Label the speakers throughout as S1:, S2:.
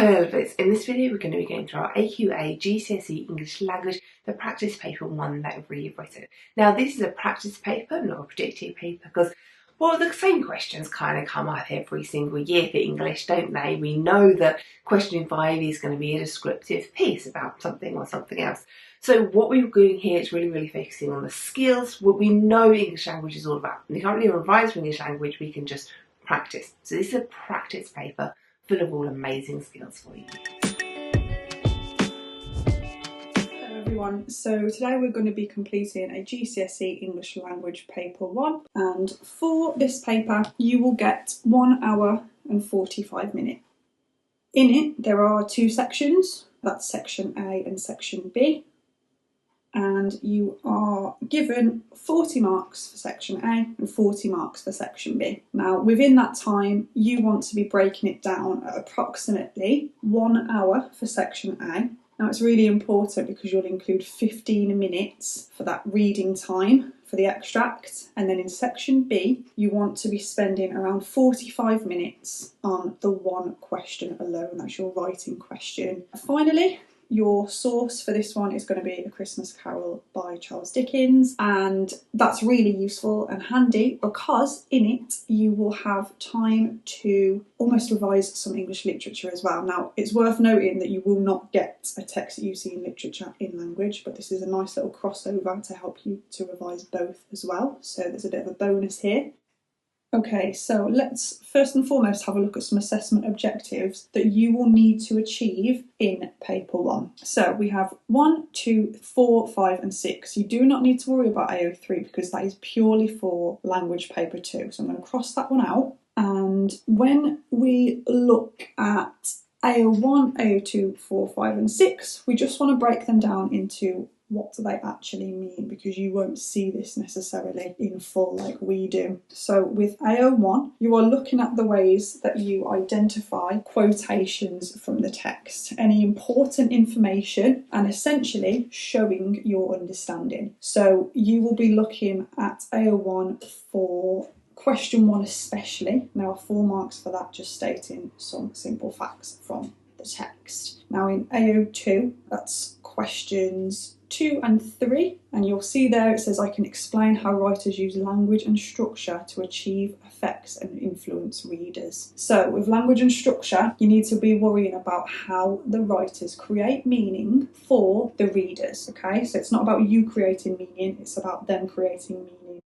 S1: Hello lovelies, in this video we're going to be going through our AQA GCSE English Language, the practice paper 1 that we've written. Now this is a practice paper, not a predictive paper, because well, the same questions kind of come up every single year for English, don't they? We know that question 5 is going to be a descriptive piece about something or something else. So what we're doing here is really focusing on the skills, what we know English language is all about. And if you can't really revise for English language, we can just practice. So this is a practice paper full of all amazing skills for you.
S2: Hello everyone, so today we're going to be completing a GCSE English Language paper 1, and for this paper you will get 1 hour and 45 minutes. In it there are 2 sections, that's section A and section B, and you are given 40 marks for section A and 40 marks for section B. Now within that time you want to be breaking it down at approximately 1 hour for section A. Now it's really important because you'll include 15 minutes for that reading time for the extract, and then in section B you want to be spending around 45 minutes on the one question alone, that's your writing question. Finally, your source for this one is going to be A Christmas Carol by Charles Dickens, and that's really useful and handy because in it you will have time to almost revise some English literature as well. Now it's worth noting that you will not get a text that you see in literature in language, but this is a nice little crossover to help you to revise both as well, so there's a bit of a bonus here. Okay, so let's first and foremost have a look at some assessment objectives that you will need to achieve in paper 1. So we have 1, 2, 4, 5 and 6. You do not need to worry about AO3 because that is purely for language paper 2. So I'm going to cross that one out. And when we look at AO1, AO2, 4, 5 and 6, we just want to break them down into what do they actually mean, because you won't see this necessarily in full like we do. So with AO1, you are looking at the ways that you identify quotations from the text, any important information, and essentially showing your understanding. So you will be looking at AO1 for question 1 especially. Now 4 marks for that, just stating some simple facts from the text. Now in AO2, that's questions 2 and 3, and you'll see there it says I can explain how writers use language and structure to achieve effects and influence readers. So with language and structure you need to be worrying about how the writers create meaning for the readers, okay? So it's not about you creating meaning, it's about them creating meaning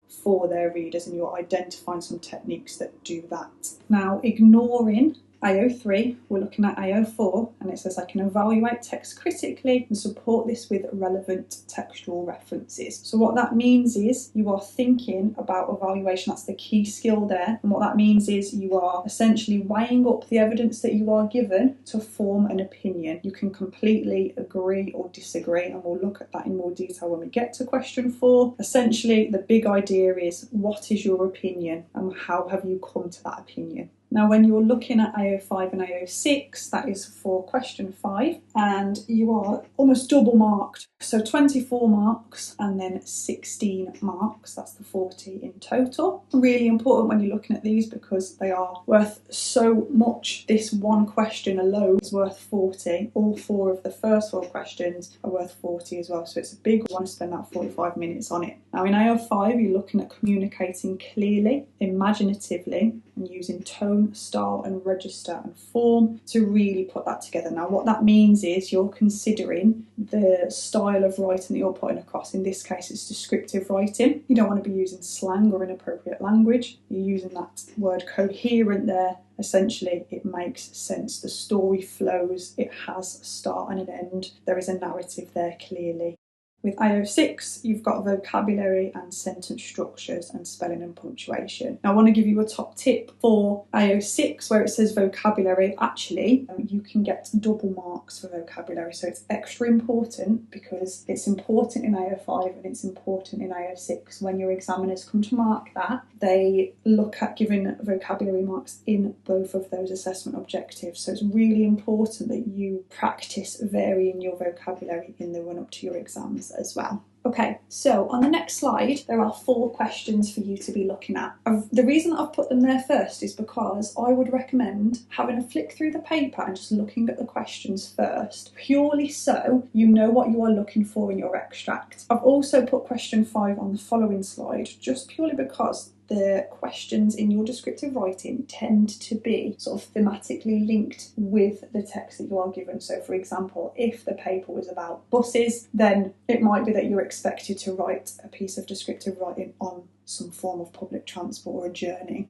S2: for their readers, and you're identifying some techniques that do that. Now ignoring AO3, we're looking at AO4, and it says I can evaluate text critically and support this with relevant textual references. So what that means is you are thinking about evaluation, that's the key skill there, and what that means is you are essentially weighing up the evidence that you are given to form an opinion. You can completely agree or disagree, and we'll look at that in more detail when we get to question 4. Essentially the big idea is what is your opinion and how have you come to that opinion. Now when you're looking at AO5 and AO6, that is for question 5, and you are almost double marked. So 24 marks and then 16 marks, that's the 40 in total. Really important when you're looking at these because they are worth so much. This one question alone is worth 40. All 4 of the first 4 questions are worth 40 as well, so it's a big one to spend that 45 minutes on it. Now in AO5 you're looking at communicating clearly, imaginatively, and using tone, style and register and form to really put that together. Now what that means is you're considering the style of writing that you're putting across. In this case it's descriptive writing. You don't want to be using slang or inappropriate language. You're using that word coherent there. Essentially it makes sense, the story flows, it has a start and an end, there is a narrative there clearly. With AO6, you've got vocabulary and sentence structures and spelling and punctuation. Now I want to give you a top tip for AO6 where it says vocabulary. Actually, you can get double marks for vocabulary, so it's extra important because it's important in AO5 and it's important in AO6. When your examiners come to mark that, they look at giving vocabulary marks in both of those assessment objectives. So it's really important that you practice varying your vocabulary in the run up to your exams as well. Okay, so on the next slide, there are 4 questions for you to be looking at. The reason that I've put them there first is because I would recommend having a flick through the paper and just looking at the questions first, purely so you know what you are looking for in your extract. I've also put question 5 on the following slide, just purely because the questions in your descriptive writing tend to be sort of thematically linked with the text that you are given. So for example, if the paper was about buses, then it might be that you're expected to write a piece of descriptive writing on some form of public transport or a journey.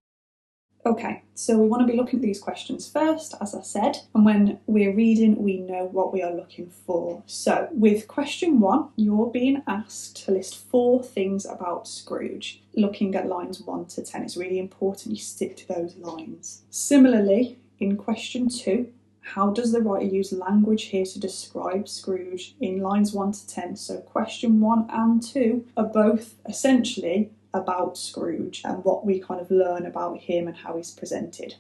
S2: Okay, so we want to be looking at these questions first, as I said, and when we're reading, we know what we are looking for. So with question 1, you're being asked to list 4 things about Scrooge. Looking at lines 1 to 10, it's really important you stick to those lines. Similarly, in question 2, how does the writer use language here to describe Scrooge in lines 1 to 10? So question 1 and 2 are both essentially about Scrooge and what we kind of learn about him and how he's presented.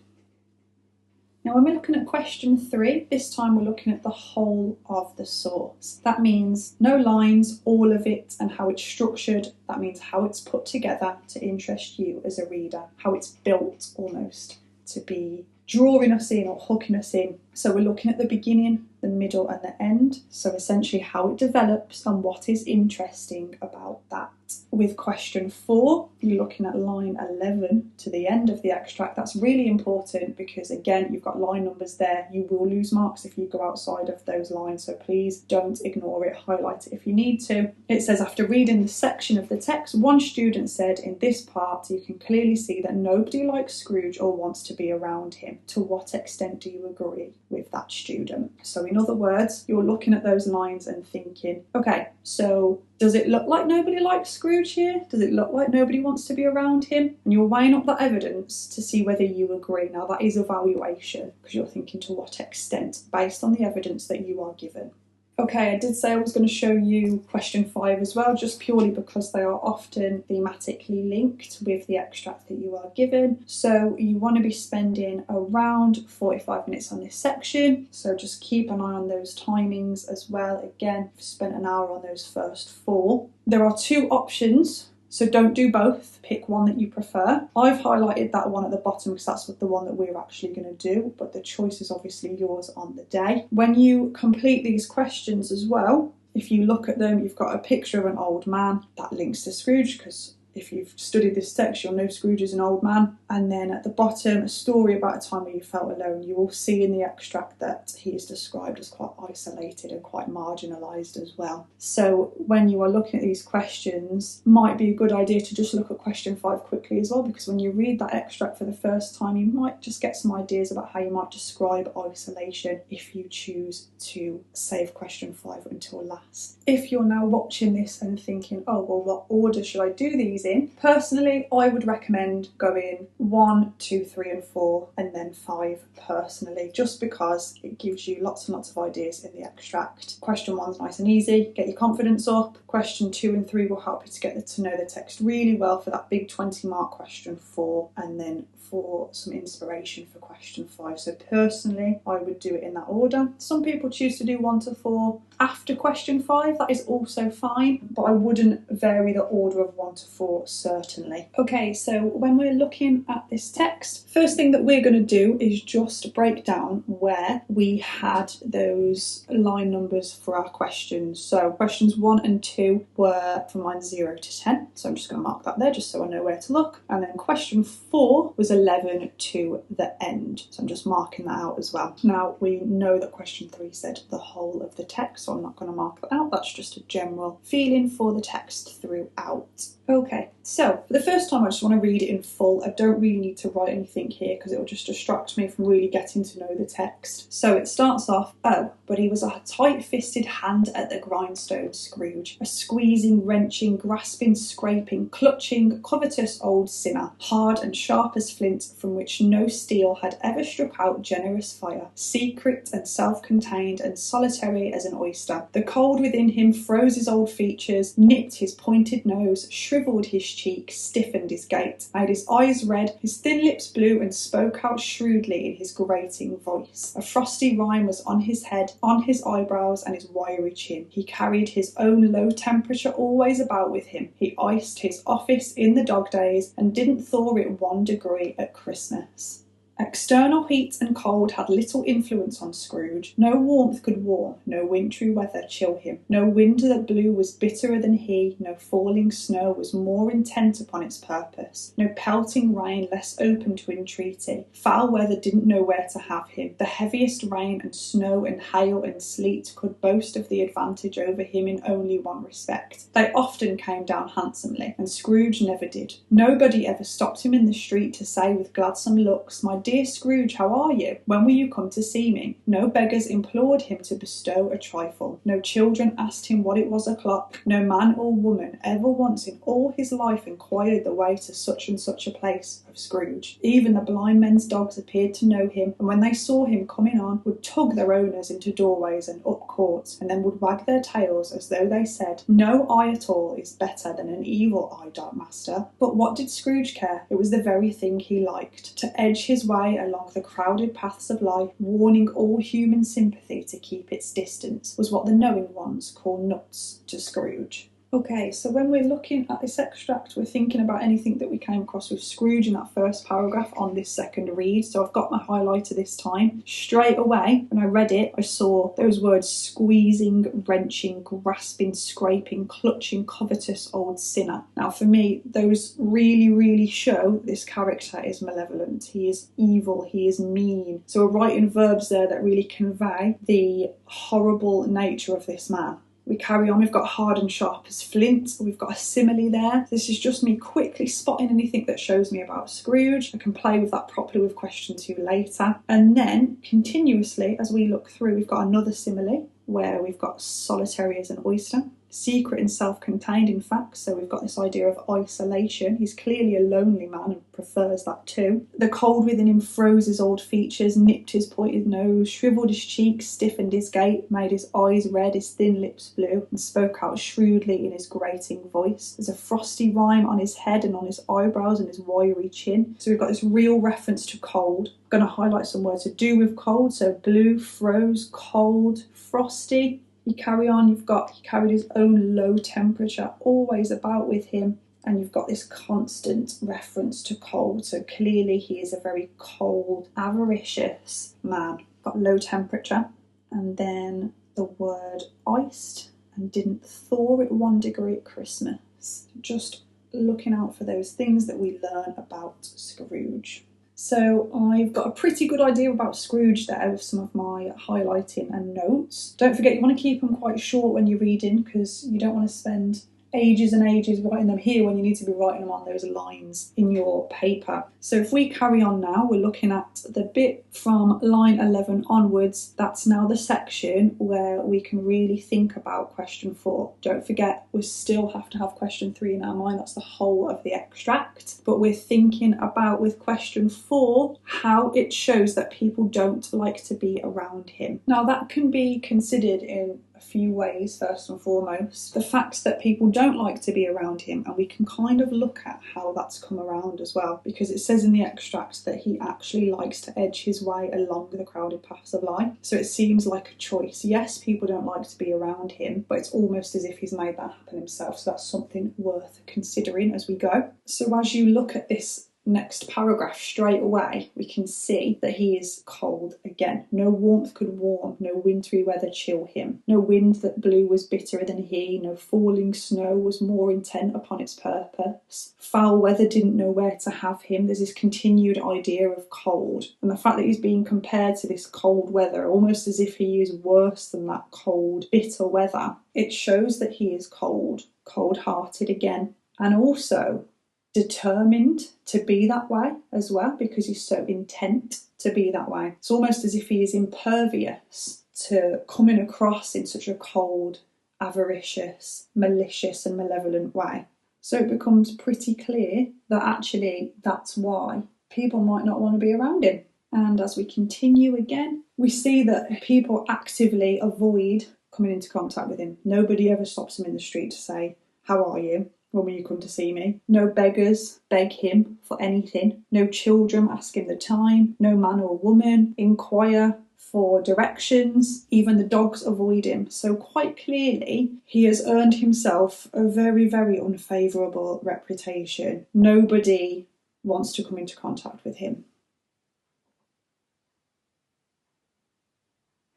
S2: Now when we're looking at question 3, this time we're looking at the whole of the source. That means no lines, all of it, and how it's structured. That means how it's put together to interest you as a reader, how it's built almost to be drawing us in or hooking us in. So we're looking at the beginning, the middle and the end. So essentially how it develops and what is interesting about that. With question 4, you're looking at line 11 to the end of the extract. That's really important because again, you've got line numbers there. You will lose marks if you go outside of those lines. So please don't ignore it, highlight it if you need to. It says, after reading the section of the text, one student said, in this part, you can clearly see that nobody likes Scrooge or wants to be around him. To what extent do you agree with that student? So in other words, you're looking at those lines and thinking, okay, so does it look like nobody likes Scrooge here? Does it look like nobody wants to be around him? And you're weighing up that evidence to see whether you agree. Now that is evaluation because you're thinking to what extent based on the evidence that you are given. Okay, I did say I was going to show you question 5 as well, just purely because they are often thematically linked with the extract that you are given. So you want to be spending around 45 minutes on this section. So just keep an eye on those timings as well. Again, I've spent an hour on those first 4. There are 2 options. So don't do both, pick one that you prefer. I've highlighted that one at the bottom because that's the one that we're actually going to do, but the choice is obviously yours on the day. When you complete these questions as well, if you look at them, you've got a picture of an old man. That links to Scrooge because if you've studied this text, you'll know Scrooge is an old man. And then at the bottom, a story about a time where you felt alone. You will see in the extract that he is described as quite isolated and quite marginalised as well. So when you are looking at these questions, might be a good idea to just look at question 5 quickly as well, because when you read that extract for the first time, you might just get some ideas about how you might describe isolation if you choose to save question 5 until last. If you're now watching this and thinking, oh, well, what order should I do these in? Personally, I would recommend going 1, 2, 3 and 4 and then 5 personally, just because it gives you lots and lots of ideas in the extract. Question 1's nice and easy, get your confidence up. Question 2 and 3 will help you to get to know the text really well for that big 20 mark question 4, and then for some inspiration for question 5. So personally, I would do it in that order. Some people choose to do 1 to 4 after question 5, that is also fine, but I wouldn't vary the order of 1 to 4 certainly. Okay, so when we're looking at this text, first thing that we're going to do is just break down where we had those line numbers for our questions. So questions 1 and 2 were from line 0 to 10, so I'm just going to mark that there just so I know where to look. And then question 4 was 11 to the end, so I'm just marking that out as well. Now we know that question 3 said the whole of the text, so I'm not going to mark that out. That's just a general feeling for the text throughout. Okay, so for the first time I just want to read it in full. I don't really need to write anything here because it will just distract me from really getting to know the text. So it starts off, oh, but he was a tight-fisted hand at the grindstone, Scrooge, a squeezing, wrenching, grasping, scraping, clutching, covetous old sinner, hard and sharp as flint, from which no steel had ever struck out generous fire, secret and self-contained and solitary as an oyster. The cold within him froze his old features, nipped his pointed nose, shriveled his cheek, stiffened his gait, made his eyes red, his thin lips blue, and spoke out shrewdly in his grating voice. A frosty rime was on his head, on his eyebrows, and his wiry chin. He carried his own low temperature always about with him. He iced his office in the dog days, and didn't thaw it 1 degree at Christmas. External heat and cold had little influence on Scrooge. No warmth could warm, no wintry weather chill him. No wind that blew was bitterer than he, no falling snow was more intent upon its purpose, no pelting rain less open to entreaty. Foul weather didn't know where to have him. The heaviest rain and snow and hail and sleet could boast of the advantage over him in only one respect. They often came down handsomely, and Scrooge never did. Nobody ever stopped him in the street to say with gladsome looks, "My dear Scrooge, how are you? When will you come to see me?" No beggars implored him to bestow a trifle. No children asked him what it was o'clock. No man or woman ever once in all his life inquired the way to such and such a place of Scrooge. Even the blind men's dogs appeared to know him, and when they saw him coming on, would tug their owners into doorways and up courts, and then would wag their tails as though they said, "No eye at all is better than an evil eye, dark master." But what did Scrooge care? It was the very thing he liked, to edge his way along the crowded paths of life, warning all human sympathy to keep its distance, was what the knowing ones call nuts to Scrooge. Okay, so when we're looking at this extract, we're thinking about anything that we came across with Scrooge in that first paragraph on this second read. So I've got my highlighter this time. Straight away, when I read it, I saw those words: squeezing, wrenching, grasping, scraping, clutching, covetous old sinner. Now for me, those really show this character is malevolent. He is evil, he is mean. So we're writing verbs there that really convey the horrible nature of this man. We carry on, we've got hard and sharp as flint, we've got a simile there. This is just me quickly spotting anything that shows me about Scrooge. I can play with that properly with question 2 later. And then, continuously, as we look through, we've got another simile where we've got solitary as an oyster. Secret and self-contained, in fact, so we've got this idea of isolation. He's clearly a lonely man and prefers that too. The cold within him froze his old features, nipped his pointed nose, shriveled his cheeks, stiffened his gait, made his eyes red, his thin lips blue, and spoke out shrewdly in his grating voice. There's a frosty rime on his head and on his eyebrows and his wiry chin. So we've got this real reference to cold. I'm going to highlight some words to do with cold. So blue, froze, cold, frosty. You carry on, he carried his own low temperature always about with him, and you've got this constant reference to cold. So clearly he is a very cold, avaricious man. Got low temperature, and then the word iced, and didn't thaw it 1 degree at Christmas. Just looking out for those things that we learn about Scrooge. So I've got a pretty good idea about Scrooge there with some of my highlighting and notes. Don't forget, you want to keep them quite short when you're reading, because you don't want to spend ages and ages writing them here when you need to be writing them on those lines in your paper. So if we carry on now, we're looking at the bit from line 11 onwards. That's now the section where we can really think about question 4. Don't forget, we still have to have question 3 in our mind. That's the whole of the extract. But we're thinking about, with question 4, how it shows that people don't like to be around him. Now that can be considered in a few ways. First and foremost, the fact that people don't like to be around him, and we can kind of look at how that's come around as well, because it says in the extract that he actually likes to edge his way along the crowded paths of life. So it seems like a choice. Yes, people don't like to be around him, but it's almost as if he's made that happen himself. So that's something worth considering as we go. So as you look at this next paragraph, straight away we can see that he is cold again. No warmth could warm, no wintry weather chill him. No wind that blew was bitterer than he, no falling snow was more intent upon its purpose. Foul weather didn't know where to have him. There's this continued idea of cold, and the fact that he's being compared to this cold weather, almost as if he is worse than that cold, bitter weather. It shows that he is cold-hearted again, and also determined to be that way as well, because he's so intent to be that way. It's almost as if he is impervious to coming across in such a cold, avaricious, malicious and malevolent way. So it becomes pretty clear that actually that's why people might not want to be around him. And as we continue again, we see that people actively avoid coming into contact with him. Nobody ever stops him in the street to say, "How are you?" when you come to see me. No beggars beg him for anything. No children ask him the time. No man or woman inquire for directions. Even the dogs avoid him. So quite clearly, he has earned himself a very, very unfavourable reputation. Nobody wants to come into contact with him.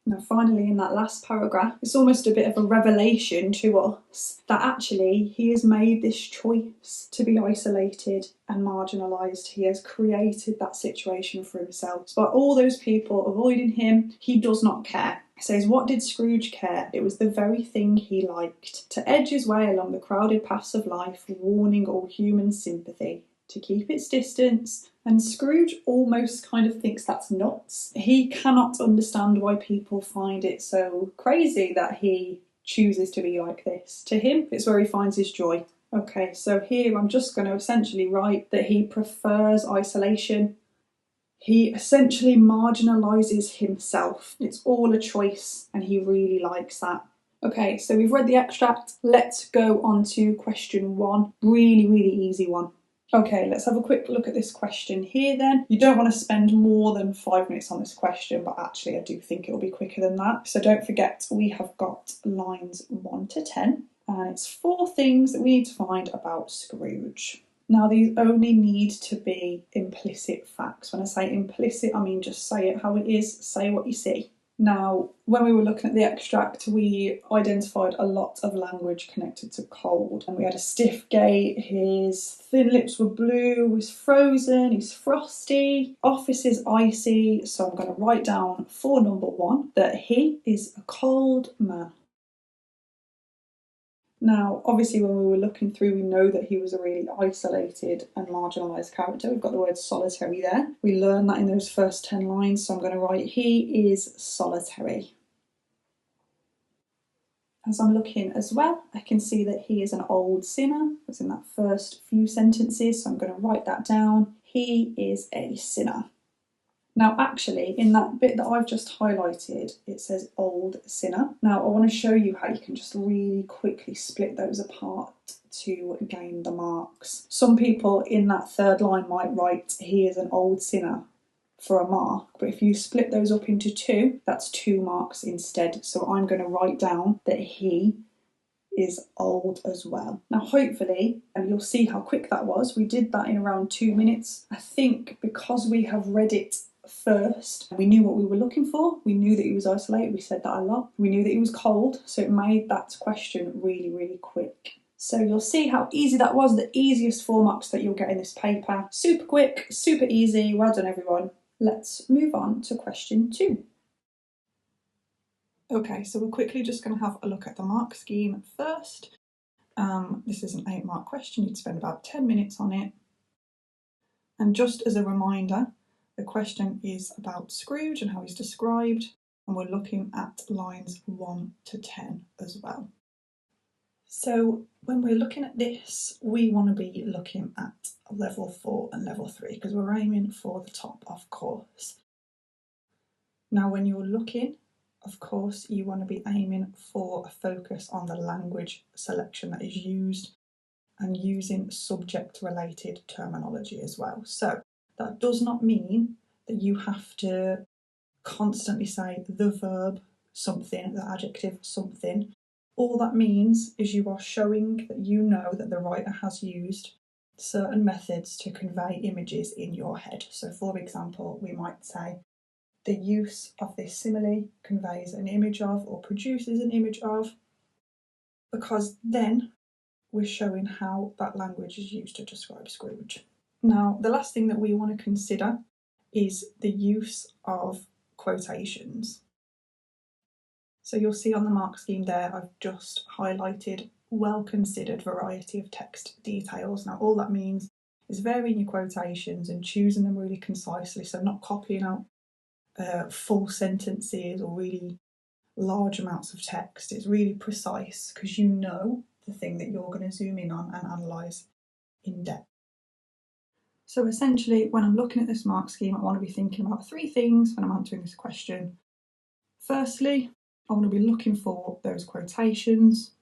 S2: Now finally, in that last paragraph, it's almost a bit of a revelation to us that actually he has made this choice to be isolated and marginalised. He has created that situation for himself. So by all those people avoiding him, he does not care. He says, what did Scrooge care? It was the very thing he liked, to edge his way along the crowded paths of life, warning all human sympathy, to keep its distance. And Scrooge almost kind of thinks that's nuts. He cannot understand why people find it so crazy that he chooses to be like this. To him, it's where he finds his joy. Okay, so here I'm just going to essentially write that he prefers isolation. He essentially marginalises himself. It's all a choice, and he really likes that. Okay, so we've read the extract. Let's go on to question 1. Really, really easy one. Okay, let's have a quick look at this question here then. You don't want to spend more than 5 minutes on this question, but actually I do think it will be quicker than that. So don't forget, we have got lines 1 to 10, and it's 4 things that we need to find about Scrooge. Now, these only need to be implicit facts. When I say implicit, I mean just say it how it is, say what you see. Now, when we were looking at the extract, we identified a lot of language connected to cold. And we had a stiff gait, his thin lips were blue, he's frozen, he's frosty, office is icy. So I'm going to write down for number 1 that he is a cold man. Now, obviously, when we were looking through, we know that he was a really isolated and marginalised character. We've got the word solitary there. We learn that in those first 10 lines, so I'm going to write, he is solitary. As I'm looking as well, I can see that he is an old sinner. It's in that first few sentences, so I'm going to write that down. He is a sinner. Now, actually, in that bit that I've just highlighted, it says old sinner. Now, I want to show you how you can just really quickly split those apart to gain the marks. Some people in that third line might write, he is an old sinner, for a mark, but if you split those up into 2, that's 2 marks instead. So I'm going to write down that he is old as well. Now, hopefully, and you'll see how quick that was. We did that in around 2 minutes. I think because we have read it first, we knew what we were looking for. We knew that he was isolated. We said that a lot. We knew that he was cold, so it made that question really, really quick. So you'll see how easy that was. The easiest 4 marks that you'll get in this paper. Super quick, super easy. Well done, everyone. Let's move on to question 2. Okay, so we're quickly just going to have a look at the mark scheme first. This is an 8-mark question. You'd spend about 10 minutes on it. And just as a reminder, the question is about Scrooge and how he's described, and we're looking at lines 1 to 10 as well. So when we're looking at this, we want to be looking at level 4 and level 3 because we're aiming for the top, of course. Now, when you're looking, of course, you want to be aiming for a focus on the language selection that is used and using subject-related terminology as well. So that does not mean that you have to constantly say the verb something, the adjective something. All that means is you are showing that you know that the writer has used certain methods to convey images in your head. So for example, we might say, the use of this simile conveys an image of or produces an image of, because then we're showing how that language is used to describe Scrooge. Now, the last thing that we want to consider is the use of quotations. So you'll see on the mark scheme there, I've just highlighted well-considered variety of text details. Now, all that means is varying your quotations and choosing them really concisely, so not copying out full sentences or really large amounts of text. It's really precise because you know the thing that you're going to zoom in on and analyse in depth. So essentially, when I'm looking at this mark scheme, I want to be thinking about 3 things when I'm answering this question. Firstly, I want to be looking for those quotations.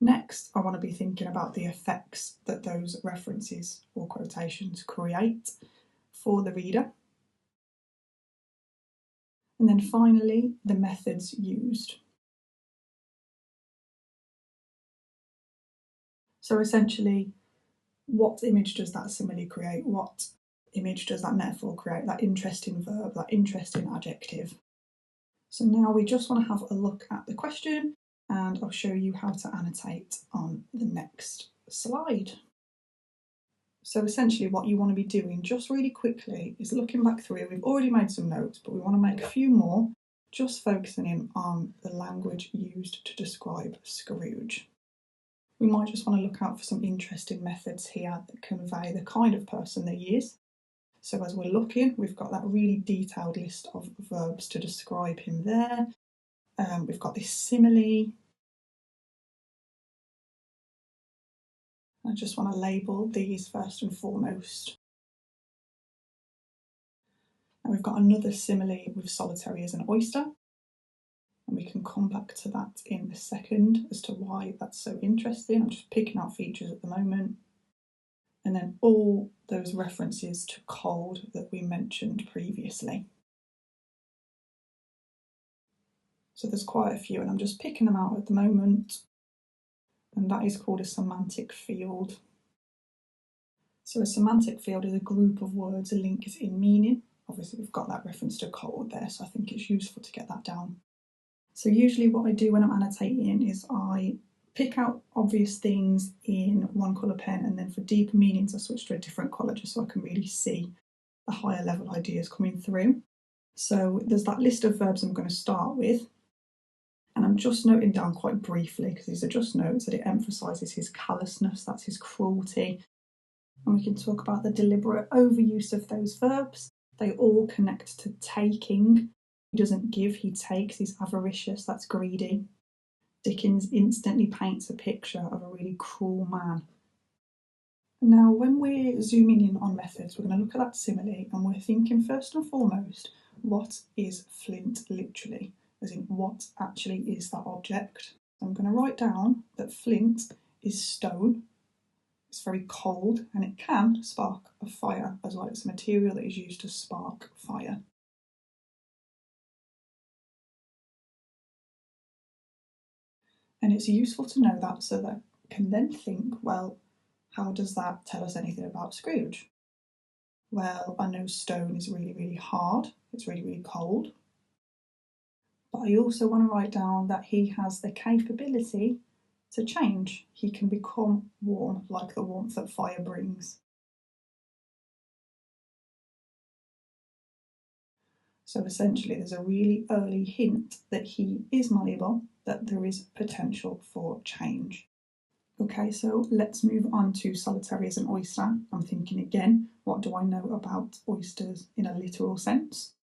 S2: Next, I want to be thinking about the effects that those references or quotations create for the reader. And then finally, the methods used. So essentially, what image does that simile create? What image does that metaphor create? That interesting verb, that interesting adjective. So now we just want to have a look at the question, and I'll show you how to annotate on the next slide. So essentially what you want to be doing just really quickly is looking back through. We've already made some notes, but we want to make a few more, just focusing in on the language used to describe Scrooge. We might just want to look out for some interesting methods here that convey the kind of person that he is. So as we're looking, we've got that really detailed list of verbs to describe him there. We've got this simile. I just want to label these first and foremost. And we've got another simile with solitary as an oyster. And we can come back to that in a second as to why that's so interesting. I'm just picking out features at the moment. And then all those references to cold that we mentioned previously. So there's quite a few, and I'm just picking them out at the moment. And that is called a semantic field. So a semantic field is a group of words linked in meaning. Obviously we've got that reference to cold there, so I think it's useful to get that down. So usually what I do when I'm annotating is I pick out obvious things in one colour pen, and then for deeper meanings I switch to a different colour just so I can really see the higher level ideas coming through. So there's that list of verbs I'm going to start with, and I'm just noting down quite briefly, because these are just notes, that it emphasises his callousness, that's his cruelty. And we can talk about the deliberate overuse of those verbs. They all connect to taking. He doesn't give, he takes. He's avaricious, that's greedy. Dickens instantly paints a picture of a really cruel man. Now, when we're zooming in on methods, we're going to look at that simile, and we're thinking first and foremost, what is flint literally? As in, what actually is that object? I'm going to write down that flint is stone. It's very cold, and it can spark a fire as well. It's a material that is used to spark fire. And it's useful to know that so that I can then think, well, how does that tell us anything about Scrooge? Well, I know stone is really, really hard. It's really, really cold. But I also want to write down that he has the capability to change. He can become warm, like the warmth that fire brings. So essentially there's a really early hint that he is malleable, that there is potential for change. Okay, so let's move on to solitary as an oyster. I'm thinking again, what do I know about oysters in a literal sense?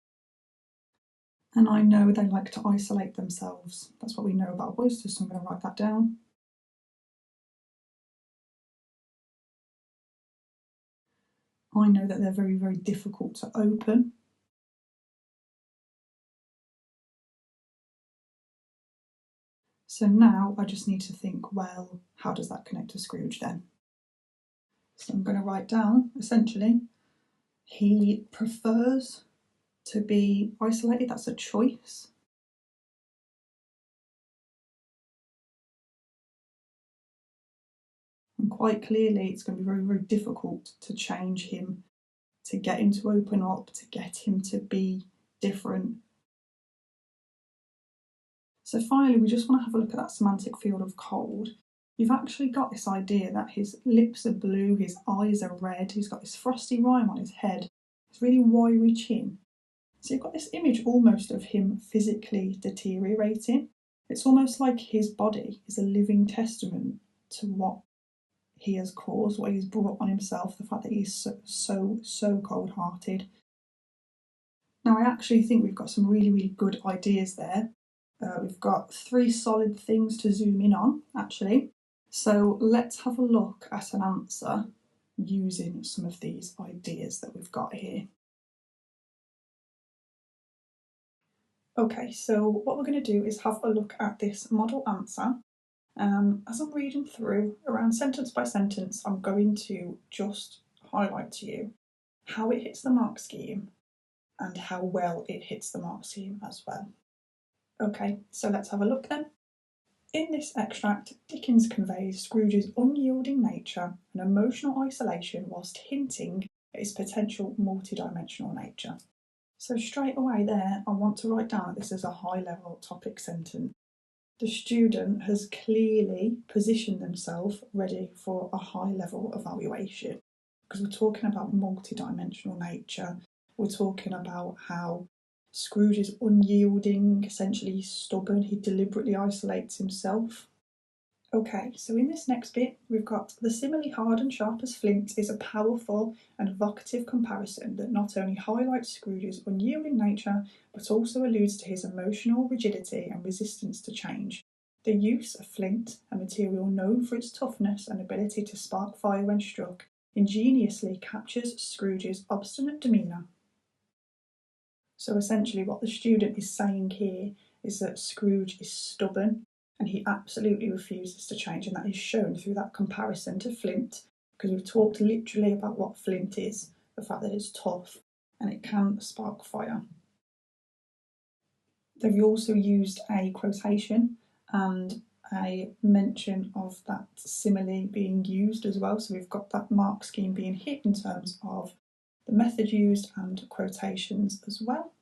S2: And I know they like to isolate themselves. That's what we know about oysters, so I'm going to write that down. I know that they're very, very difficult to open. So now I just need to think, well, how does that connect to Scrooge then? So I'm going to write down, essentially, he prefers to be isolated. That's a choice. And quite clearly it's going to be very, very difficult to change him, to get him to open up, to get him to be different. So finally, we just want to have a look at that semantic field of cold. You've actually got this idea that his lips are blue, his eyes are red, he's got this frosty rime on his head, his really wiry chin. So you've got this image almost of him physically deteriorating. It's almost like his body is a living testament to what he has caused, what he's brought on himself, the fact that he's so cold-hearted. Now I actually think we've got some really, really good ideas there. We've got 3 solid things to zoom in on, actually. So let's have a look at an answer using some of these ideas that we've got here. Okay, so what we're going to do is have a look at this model answer, As I'm reading through, around sentence by sentence, I'm going to just highlight to you how it hits the mark scheme and how well it hits the mark scheme as well. Okay, so let's have a look then. In this extract, Dickens conveys Scrooge's unyielding nature and emotional isolation whilst hinting at his potential multidimensional nature. So straight away there, I want to write down this as a high-level topic sentence. The student has clearly positioned themselves ready for a high-level evaluation because we're talking about multidimensional nature. We're talking about how Scrooge is unyielding, essentially stubborn. He deliberately isolates himself. Okay, so in this next bit, we've got the simile hard and sharp as flint is a powerful and evocative comparison that not only highlights Scrooge's unyielding nature, but also alludes to his emotional rigidity and resistance to change. The use of flint, a material known for its toughness and ability to spark fire when struck, ingeniously captures Scrooge's obstinate demeanour. So essentially what the student is saying here is that Scrooge is stubborn and he absolutely refuses to change, and that is shown through that comparison to flint, because we've talked literally about what flint is, the fact that it's tough and it can spark fire. They've also used a quotation and a mention of that simile being used as well, so we've got that mark scheme being hit in terms of the method used and quotations as well.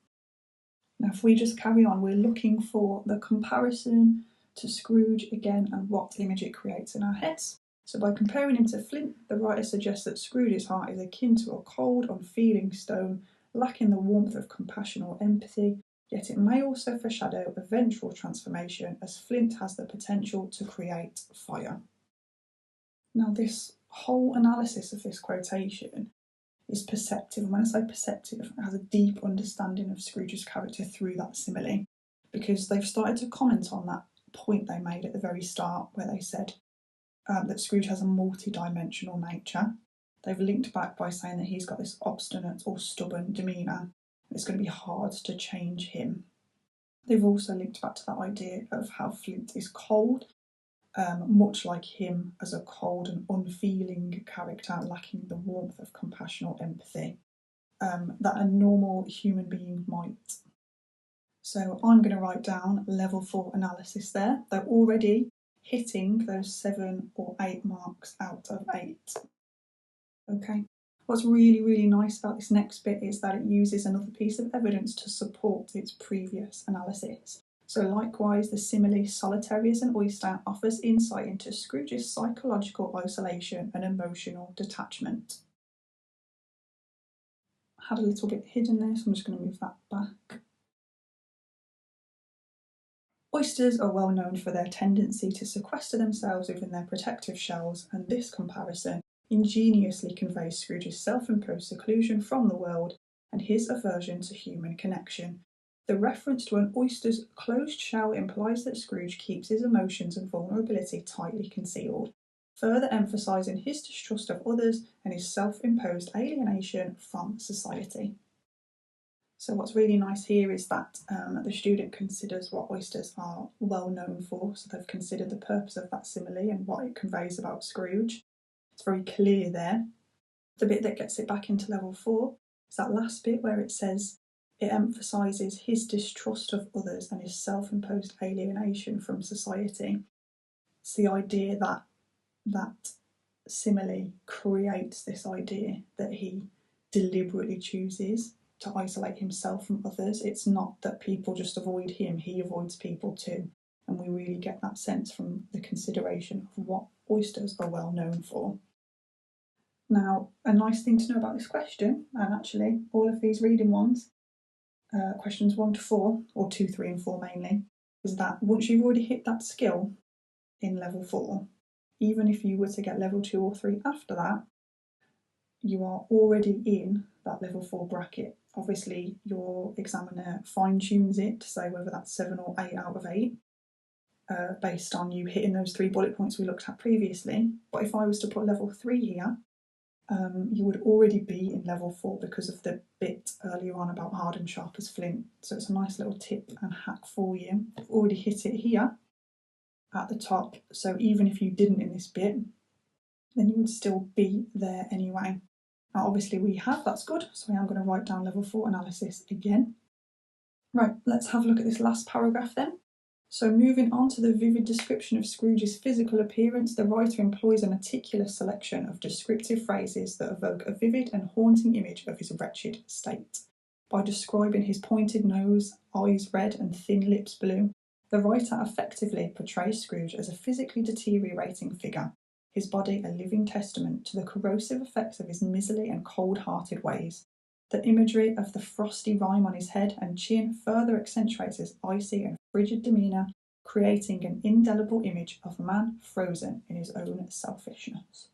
S2: Now if we just carry on, we're looking for the comparison to Scrooge again and what image it creates in our heads. So by comparing him to flint, the writer suggests that Scrooge's heart is akin to a cold, unfeeling stone, lacking the warmth of compassion or empathy, yet it may also foreshadow eventual transformation as flint has the potential to create fire. Now this whole analysis of this quotation is perceptive, and when I say perceptive, it has a deep understanding of Scrooge's character through that simile, because they've started to comment on that point they made at the very start where they said that Scrooge has a multi-dimensional nature. They've linked back by saying that he's got this obstinate or stubborn demeanour and it's going to be hard to change him. They've also linked back to that idea of how Flint is cold, much like him as a cold and unfeeling character lacking the warmth of compassion or empathy that a normal human being might. So I'm going to write down level 4 analysis there. They're already hitting those 7 or 8 marks out of 8. Okay. What's really, really nice about this next bit is that it uses another piece of evidence to support its previous analysis. So likewise, the simile solitary as an oyster offers insight into Scrooge's psychological isolation and emotional detachment. I had a little bit hidden there, so I'm just going to move that back. Oysters are well known for their tendency to sequester themselves within their protective shells, and this comparison ingeniously conveys Scrooge's self-imposed seclusion from the world and his aversion to human connection. The reference to an oyster's closed shell implies that Scrooge keeps his emotions and vulnerability tightly concealed, further emphasising his distrust of others and his self-imposed alienation from society. So what's really nice here is that the student considers what oysters are well known for, so they've considered the purpose of that simile and what it conveys about Scrooge. It's very clear there. The bit that gets it back into level 4 is that last bit where it says it emphasises his distrust of others and his self-imposed alienation from society. It's the idea that that simile creates this idea that he deliberately chooses to isolate himself from others. It's not that people just avoid him, he avoids people too. And we really get that sense from the consideration of what oysters are well known for. Now, a nice thing to know about this question, and actually all of these reading ones, questions 1 to 4, or 2, 3 and 4 mainly, is that once you've already hit that skill in level 4, even if you were to get level 2 or 3 after that, you are already in that level 4 bracket. Obviously, your examiner fine-tunes it to say whether that's 7 or 8 out of 8, based on you hitting those 3 bullet points we looked at previously. But if I was to put level 3 here, you would already be in level 4 because of the bit earlier on about hard and sharp as flint. So it's a nice little tip and hack for you. I've already hit it here. at the top. So even if you didn't in this bit, then you would still be there anyway. Now obviously we have, that's good, so I am going to write down level 4 analysis again. Right, let's have a look at this last paragraph then. So moving on to the vivid description of Scrooge's physical appearance, the writer employs a meticulous selection of descriptive phrases that evoke a vivid and haunting image of his wretched state. By describing his pointed nose, eyes red and thin lips blue, the writer effectively portrays Scrooge as a physically deteriorating figure, his body a living testament to the corrosive effects of his miserly and cold-hearted ways. The imagery of the frosty rime on his head and chin further accentuates his icy and frigid demeanour, creating an indelible image of man frozen in his own selfishness.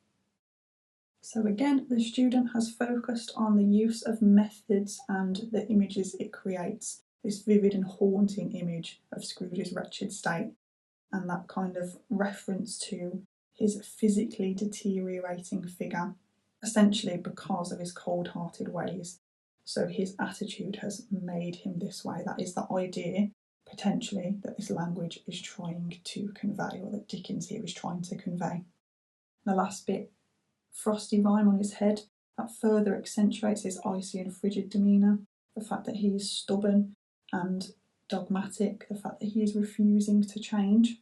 S2: So again, the student has focused on the use of methods and the images it creates, this vivid and haunting image of Scrooge's wretched state, and that kind of reference to his physically deteriorating figure, essentially because of his cold-hearted ways. So his attitude has made him this way. That is the idea, potentially, that this language is trying to convey, or that Dickens here is trying to convey. The last bit, frosty rime on his head, that further accentuates his icy and frigid demeanour, the fact that he is stubborn and dogmatic, the fact that he is refusing to change.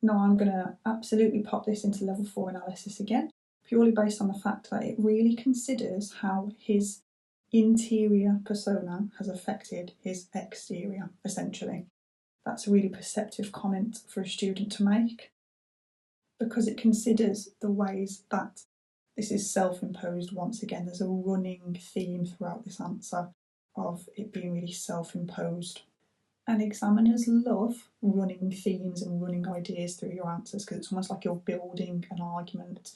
S2: Now I'm going to absolutely pop this into level 4 analysis again, purely based on the fact that it really considers how his interior persona has affected his exterior, essentially. That's a really perceptive comment for a student to make, because it considers the ways that this is self-imposed once again. There's a running theme throughout this answer of it being really self-imposed. And examiners love running themes and running ideas through your answers because it's almost like you're building an argument.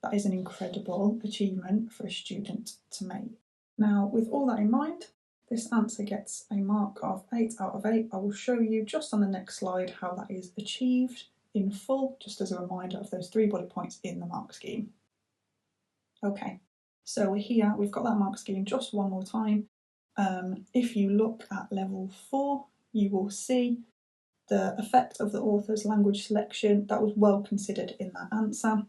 S2: That is an incredible achievement for a student to make. Now, with all that in mind, this answer gets a mark of 8 out of 8. I will show you just on the next slide how that is achieved in full, just as a reminder of those 3 bullet points in the mark scheme. Okay, so here we've got that mark scheme just one more time. If you look at level 4, you will see the effect of the author's language selection. That was well considered in that answer.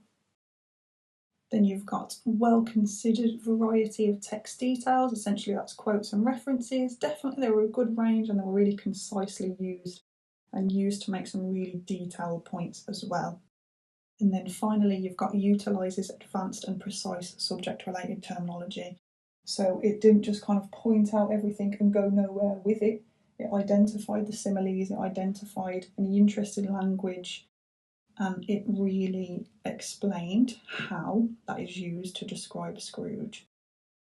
S2: Then you've got well-considered variety of text details. Essentially, that's quotes and references. Definitely, they were a good range and they were really concisely used and used to make some really detailed points as well. And then finally, you've got utilises advanced and precise subject-related terminology. So it didn't just kind of point out everything and go nowhere with it. It identified the similes, it identified any interest in language, and it really explained how that is used to describe Scrooge.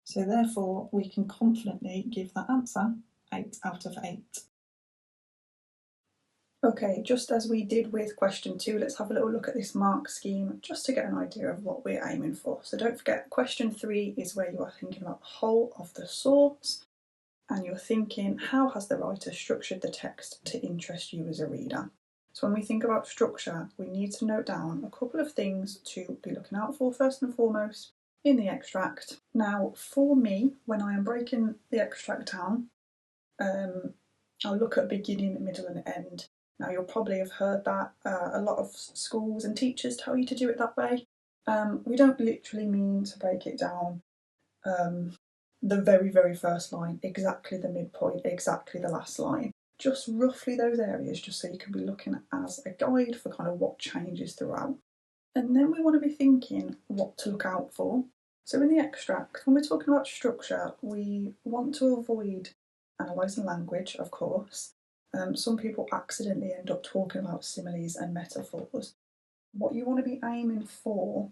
S2: So therefore, we can confidently give that answer 8 out of 8. Okay, just as we did with question 2, let's have a little look at this mark scheme just to get an idea of what we're aiming for. So don't forget, question 3 is where you are thinking about the whole of the source, and you're thinking, how has the writer structured the text to interest you as a reader? So when we think about structure, we need to note down a couple of things to be looking out for first and foremost in the extract. Now, for me, when I am breaking the extract down, I'll look at beginning, middle and end. Now, you'll probably have heard that a lot of schools and teachers tell you to do it that way. We don't literally mean to break it down the very, very first line, exactly the midpoint, exactly the last line. Just roughly those areas, just so you can be looking as a guide for kind of what changes throughout. And then we want to be thinking what to look out for. So in the extract, when we're talking about structure, we want to avoid analysing language, of course. Some people accidentally end up talking about similes and metaphors. What you want to be aiming for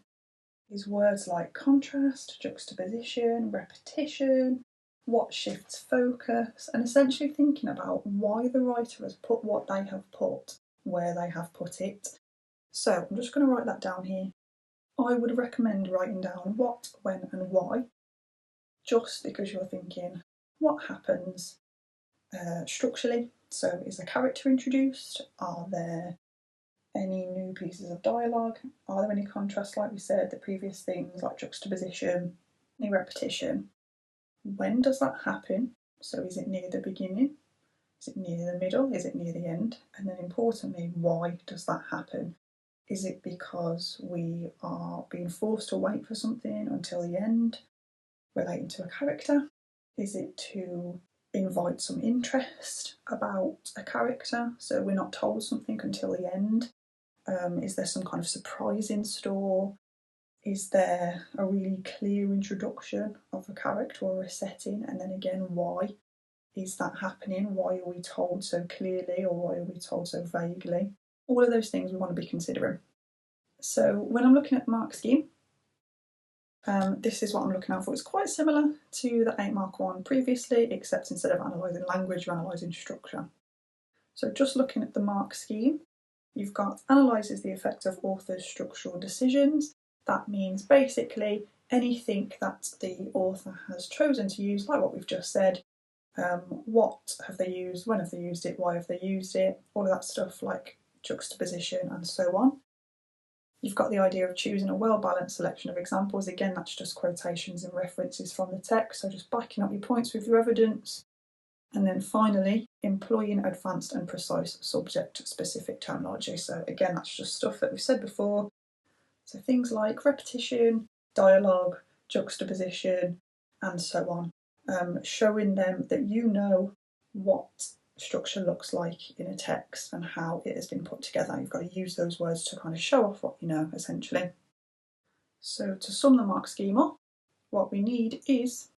S2: is words like contrast, juxtaposition, repetition, what shifts focus, and essentially thinking about why the writer has put what they have put where they have put it. So I'm just going to write that down here. I would recommend writing down what, when and why, just because you're thinking what happens structurally. So is a character introduced? Are there any new pieces of dialogue? Are there any contrasts, like we said, the previous things like juxtaposition, any repetition? When does that happen? So is it near the beginning? Is it near the middle? Is it near the end? And then importantly, why does that happen? Is it because we are being forced to wait for something until the end relating to a character? Is it to invite some interest about a character so we're not told something until the end? Is there some kind of surprise in store? Is there a really clear introduction of a character or a setting? And then again, why is that happening? Why are we told so clearly, or why are we told so vaguely? All of those things we want to be considering. So when I'm looking at the mark scheme, this is what I'm looking out for. It's quite similar to the 8 mark one previously, except instead of analysing language, you're analysing structure. So just looking at the mark scheme, you've got analyses the effect of author's structural decisions. That means basically anything that the author has chosen to use, like what we've just said. What have they used, when have they used it, why have they used it, all of that stuff like juxtaposition and so on. You've got the idea of choosing a well-balanced selection of examples. Again, that's just quotations and references from the text, so just backing up your points with your evidence. And then finally, employing advanced and precise subject-specific terminology. So again, that's just stuff that we've said before. So things like repetition, dialogue, juxtaposition, and so on. Showing them that you know what structure looks like in a text and how it has been put together. You've got to use those words to kind of show off what you know, essentially. So to sum the mark scheme up, what we need is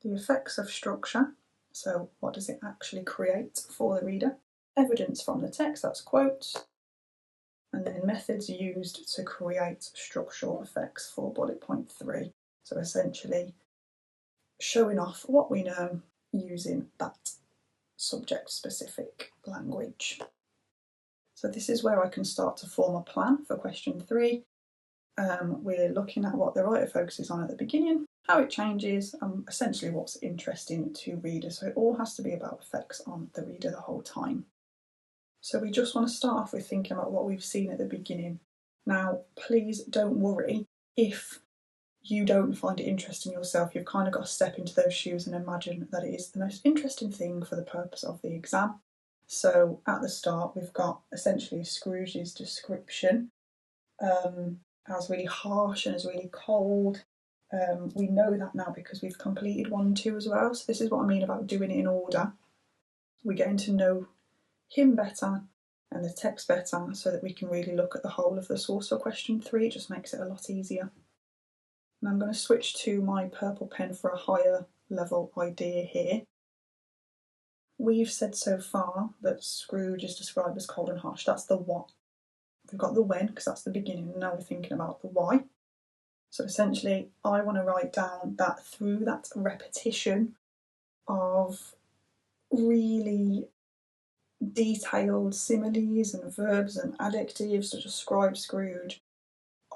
S2: the effects of structure. So what does it actually create for the reader? Evidence from the text, that's quotes. And then methods used to create structural effects for bullet point 3. So essentially showing off what we know using that subject-specific language. So this is where I can start to form a plan for question 3. We're looking at what the writer focuses on at the beginning, how it changes, and essentially what's interesting to readers. So it all has to be about effects on the reader the whole time. So we just want to start off with thinking about what we've seen at the beginning. Now, please don't worry if you don't find it interesting yourself. You've kind of got to step into those shoes and imagine that it is the most interesting thing for the purpose of the exam. So at the start, we've got essentially Scrooge's description as really harsh and as really cold. We know that now because we've completed 1 and 2 as well. So this is what I mean about doing it in order. We're getting to know him better and the text better so that we can really look at the whole of the source for question 3. It just makes it a lot easier. And I'm going to switch to my purple pen for a higher level idea here. We've said so far that Scrooge is described as cold and harsh. That's the what. We've got the when, because that's the beginning, and now we're thinking about the why. So essentially, I want to write down that through that repetition of really detailed similes and verbs and adjectives to describe Scrooge,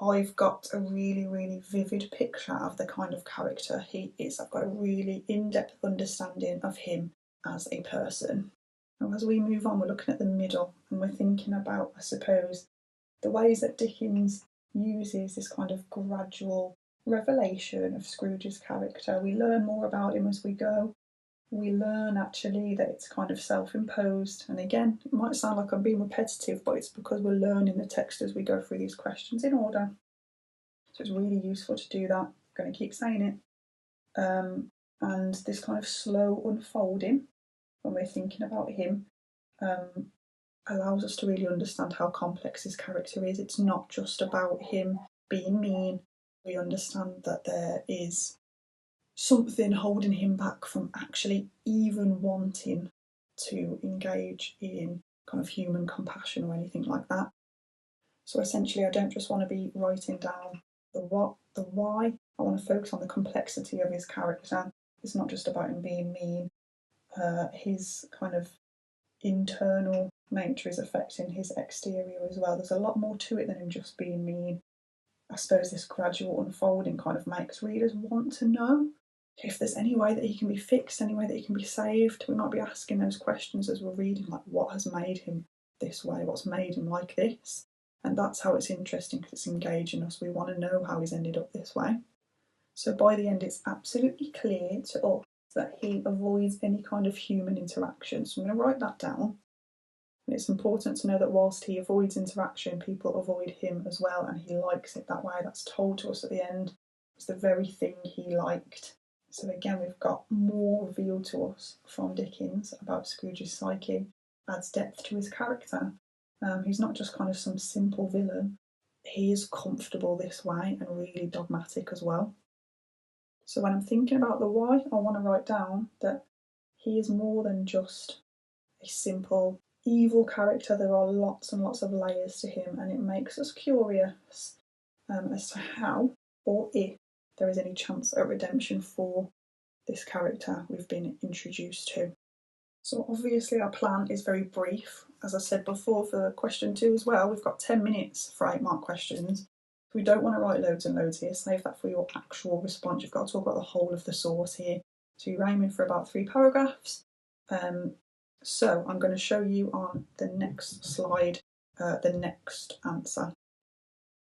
S2: I've got a really, really vivid picture of the kind of character he is. I've got a really in-depth understanding of him as a person. And as we move on, we're looking at the middle and we're thinking about, I suppose, the ways that Dickens uses this kind of gradual revelation of Scrooge's character. We learn more about him as we go. We learn actually that it's kind of self-imposed. And again, it might sound like I'm being repetitive, but it's because we're learning the text as we go through these questions in order. So it's really useful to do that. I'm going to keep saying it. And this kind of slow unfolding when we're thinking about him allows us to really understand how complex his character is. It's not just about him being mean. We understand that there is something holding him back from actually even wanting to engage in kind of human compassion or anything like that. So essentially, I don't just want to be writing down the what, the why. I want to focus on the complexity of his character. It's not just about him being mean. His kind of internal nature is affecting his exterior as well. There's a lot more to it than him just being mean. I suppose this gradual unfolding kind of makes readers want to know if there's any way that he can be fixed, any way that he can be saved. We might be asking those questions as we're reading, like what has made him this way, what's made him like this. And that's how it's interesting, because it's engaging us. We want to know how he's ended up this way. So by the end, it's absolutely clear to us that he avoids any kind of human interaction. So I'm going to write that down. And it's important to know that whilst he avoids interaction, people avoid him as well, and he likes it that way. That's told to us at the end. It's the very thing he liked. So again, we've got more revealed to us from Dickens about Scrooge's psyche, adds depth to his character. He's not just kind of some simple villain. He is comfortable this way and really dogmatic as well. So when I'm thinking about the why, I want to write down that he is more than just a simple evil character. There are lots and lots of layers to him, and it makes us curious as to how or if there is any chance at redemption for this character we've been introduced to. So obviously our plan is very brief. As I said before for question 2 as well, we've got 10 minutes for 8 mark questions. We don't want to write loads and loads here. Save that for your actual response. You've got to talk about the whole of the source here. So you're aiming for about 3 paragraphs. So I'm going to show you on the next slide the next answer.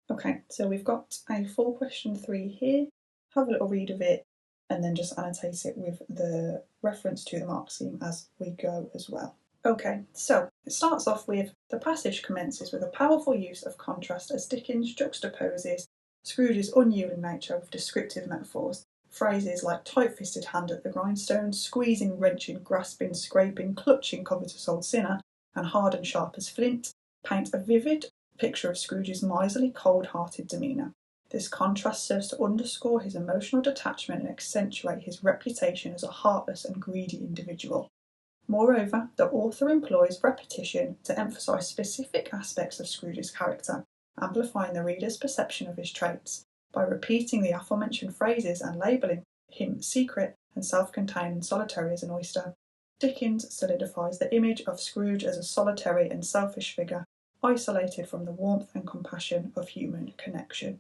S2: Okay, so we've got a full question 3 here. Have a little read of it and then just annotate it with the reference to the mark scheme as we go as well. Okay, so it starts off with the passage commences with a powerful use of contrast as Dickens juxtaposes Scrooge's unyielding nature with descriptive metaphors. Phrases like tight-fisted hand at the grindstone, squeezing, wrenching, grasping, scraping, clutching covetous old sinner, and hard and sharp as flint paint a vivid picture of Scrooge's miserly, cold-hearted demeanour. This contrast serves to underscore his emotional detachment and accentuate his reputation as a heartless and greedy individual. Moreover, the author employs repetition to emphasise specific aspects of Scrooge's character, amplifying the reader's perception of his traits. By repeating the aforementioned phrases and labelling him secret and self-contained and solitary as an oyster, Dickens solidifies the image of Scrooge as a solitary and selfish figure, isolated from the warmth and compassion of human connection.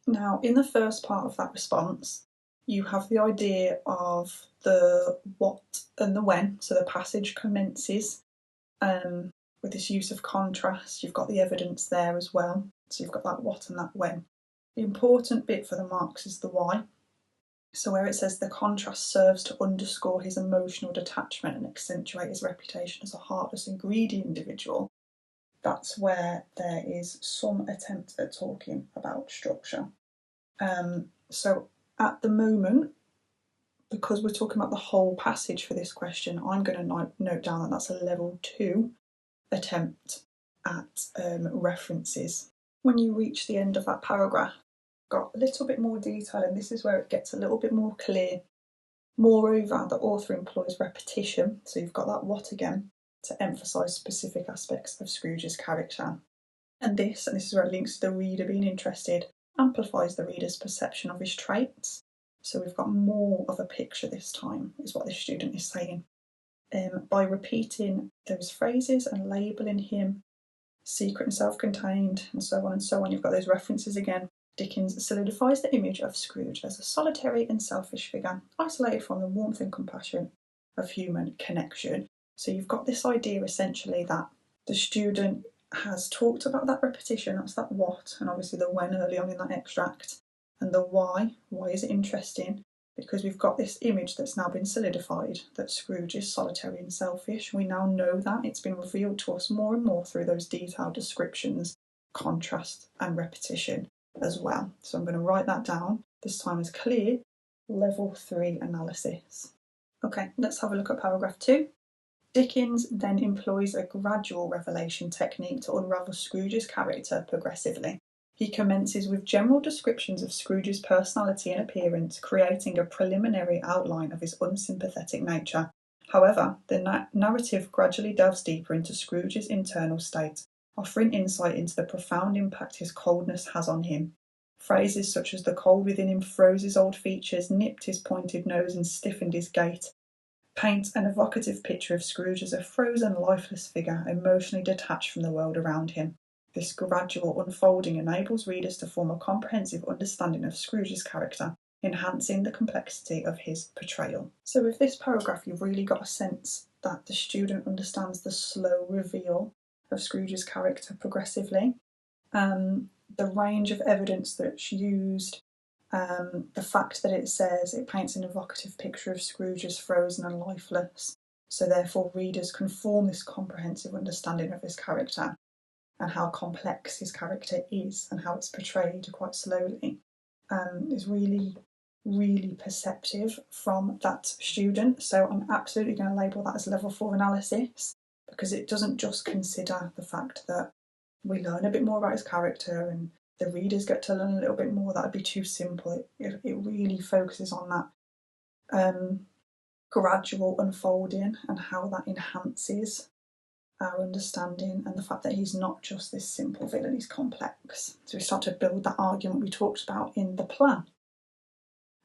S2: Now, in the first part of that response, you have the idea of the what and the when. So the passage commences with this use of contrast. You've got the evidence there as well. So you've got that what and that when. The important bit for the marks is the why. So where it says the contrast serves to underscore his emotional detachment and accentuate his reputation as a heartless and greedy individual, that's where there is some attempt at talking about structure. So at the moment, because we're talking about the whole passage for this question, I'm going to note down that that's a level 2 attempt at references. When you reach the end of that paragraph, got a little bit more detail, and this is where it gets a little bit more clear. Moreover, the author employs repetition, so you've got that what again, to emphasise specific aspects of Scrooge's character. And this is where it links to the reader being interested, amplifies the reader's perception of his traits. So we've got more of a picture this time, is what this student is saying. By repeating those phrases and labelling him secret and self-contained and so on, you've got those references again. Dickens solidifies the image of Scrooge as a solitary and selfish figure, isolated from the warmth and compassion of human connection. So you've got this idea essentially that the student has talked about that repetition, that's that what, and obviously the when early on in that extract, and the why. Why is it interesting? Because we've got this image that's now been solidified, that Scrooge is solitary and selfish. We now know that. It's been revealed to us more and more through those detailed descriptions, contrast and repetition as well. So I'm going to write that down, this time as clear, level 3 analysis. Okay, let's have a look at paragraph 2. Dickens then employs a gradual revelation technique to unravel Scrooge's character progressively. He commences with general descriptions of Scrooge's personality and appearance, creating a preliminary outline of his unsympathetic nature. However, the narrative gradually delves deeper into Scrooge's internal state, offering insight into the profound impact his coldness has on him. Phrases such as the cold within him froze his old features, nipped his pointed nose and stiffened his gait, paint an evocative picture of Scrooge as a frozen, lifeless figure, emotionally detached from the world around him. This gradual unfolding enables readers to form a comprehensive understanding of Scrooge's character, enhancing the complexity of his portrayal. So with this paragraph, you've really got a sense that the student understands the slow reveal of Scrooge's character progressively. The range of evidence that's used, The fact that it says it paints an evocative picture of Scrooge as frozen and lifeless, so therefore readers can form this comprehensive understanding of his character and how complex his character is and how it's portrayed quite slowly, is really, really perceptive from that student. So I'm absolutely going to label that as level 4 analysis, because it doesn't just consider the fact that we learn a bit more about his character and the readers get to learn a little bit more. That would be too simple. It really focuses on that gradual unfolding and how that enhances our understanding, and the fact that he's not just this simple villain, he's complex. So we start to build that argument we talked about in the plan.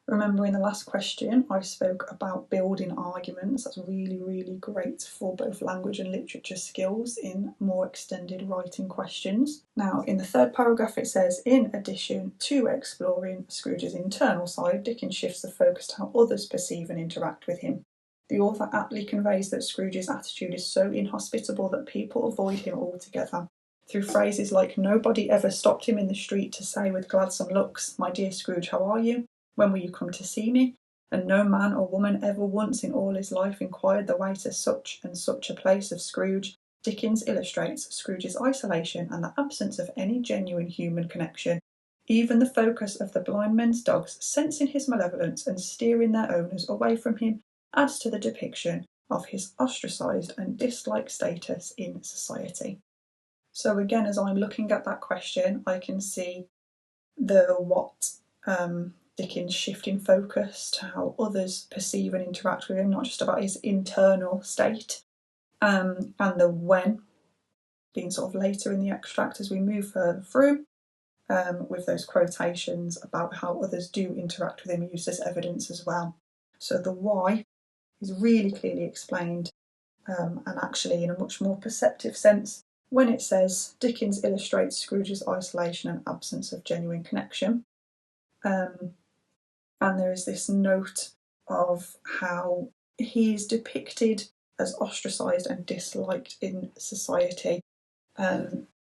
S2: Remember, in the last question I spoke about building arguments. That's really, really great for both language and literature skills in more extended writing questions. Now, in the third paragraph it says, in addition to exploring Scrooge's internal side, Dickens shifts the focus to how others perceive and interact with him. The author aptly conveys that Scrooge's attitude is so inhospitable that people avoid him altogether. Through phrases like, nobody ever stopped him in the street to say with gladsome looks, "My dear Scrooge, how are you? When will you come to see me?" And no man or woman ever once in all his life inquired the way to such and such a place of Scrooge, Dickens illustrates Scrooge's isolation and the absence of any genuine human connection. Even the focus of the blind men's dogs, sensing his malevolence and steering their owners away from him, adds to the depiction of his ostracised and disliked status in society. So again, as I'm looking at that question, I can see Dickens shifting focus to how others perceive and interact with him, not just about his internal state, and the when being sort of later in the extract as we move further through, with those quotations about how others do interact with him used as evidence as well. So the why is really clearly explained, and actually in a much more perceptive sense when it says Dickens illustrates Scrooge's isolation and absence of genuine connection. And there is this note of how he's depicted as ostracised and disliked in society.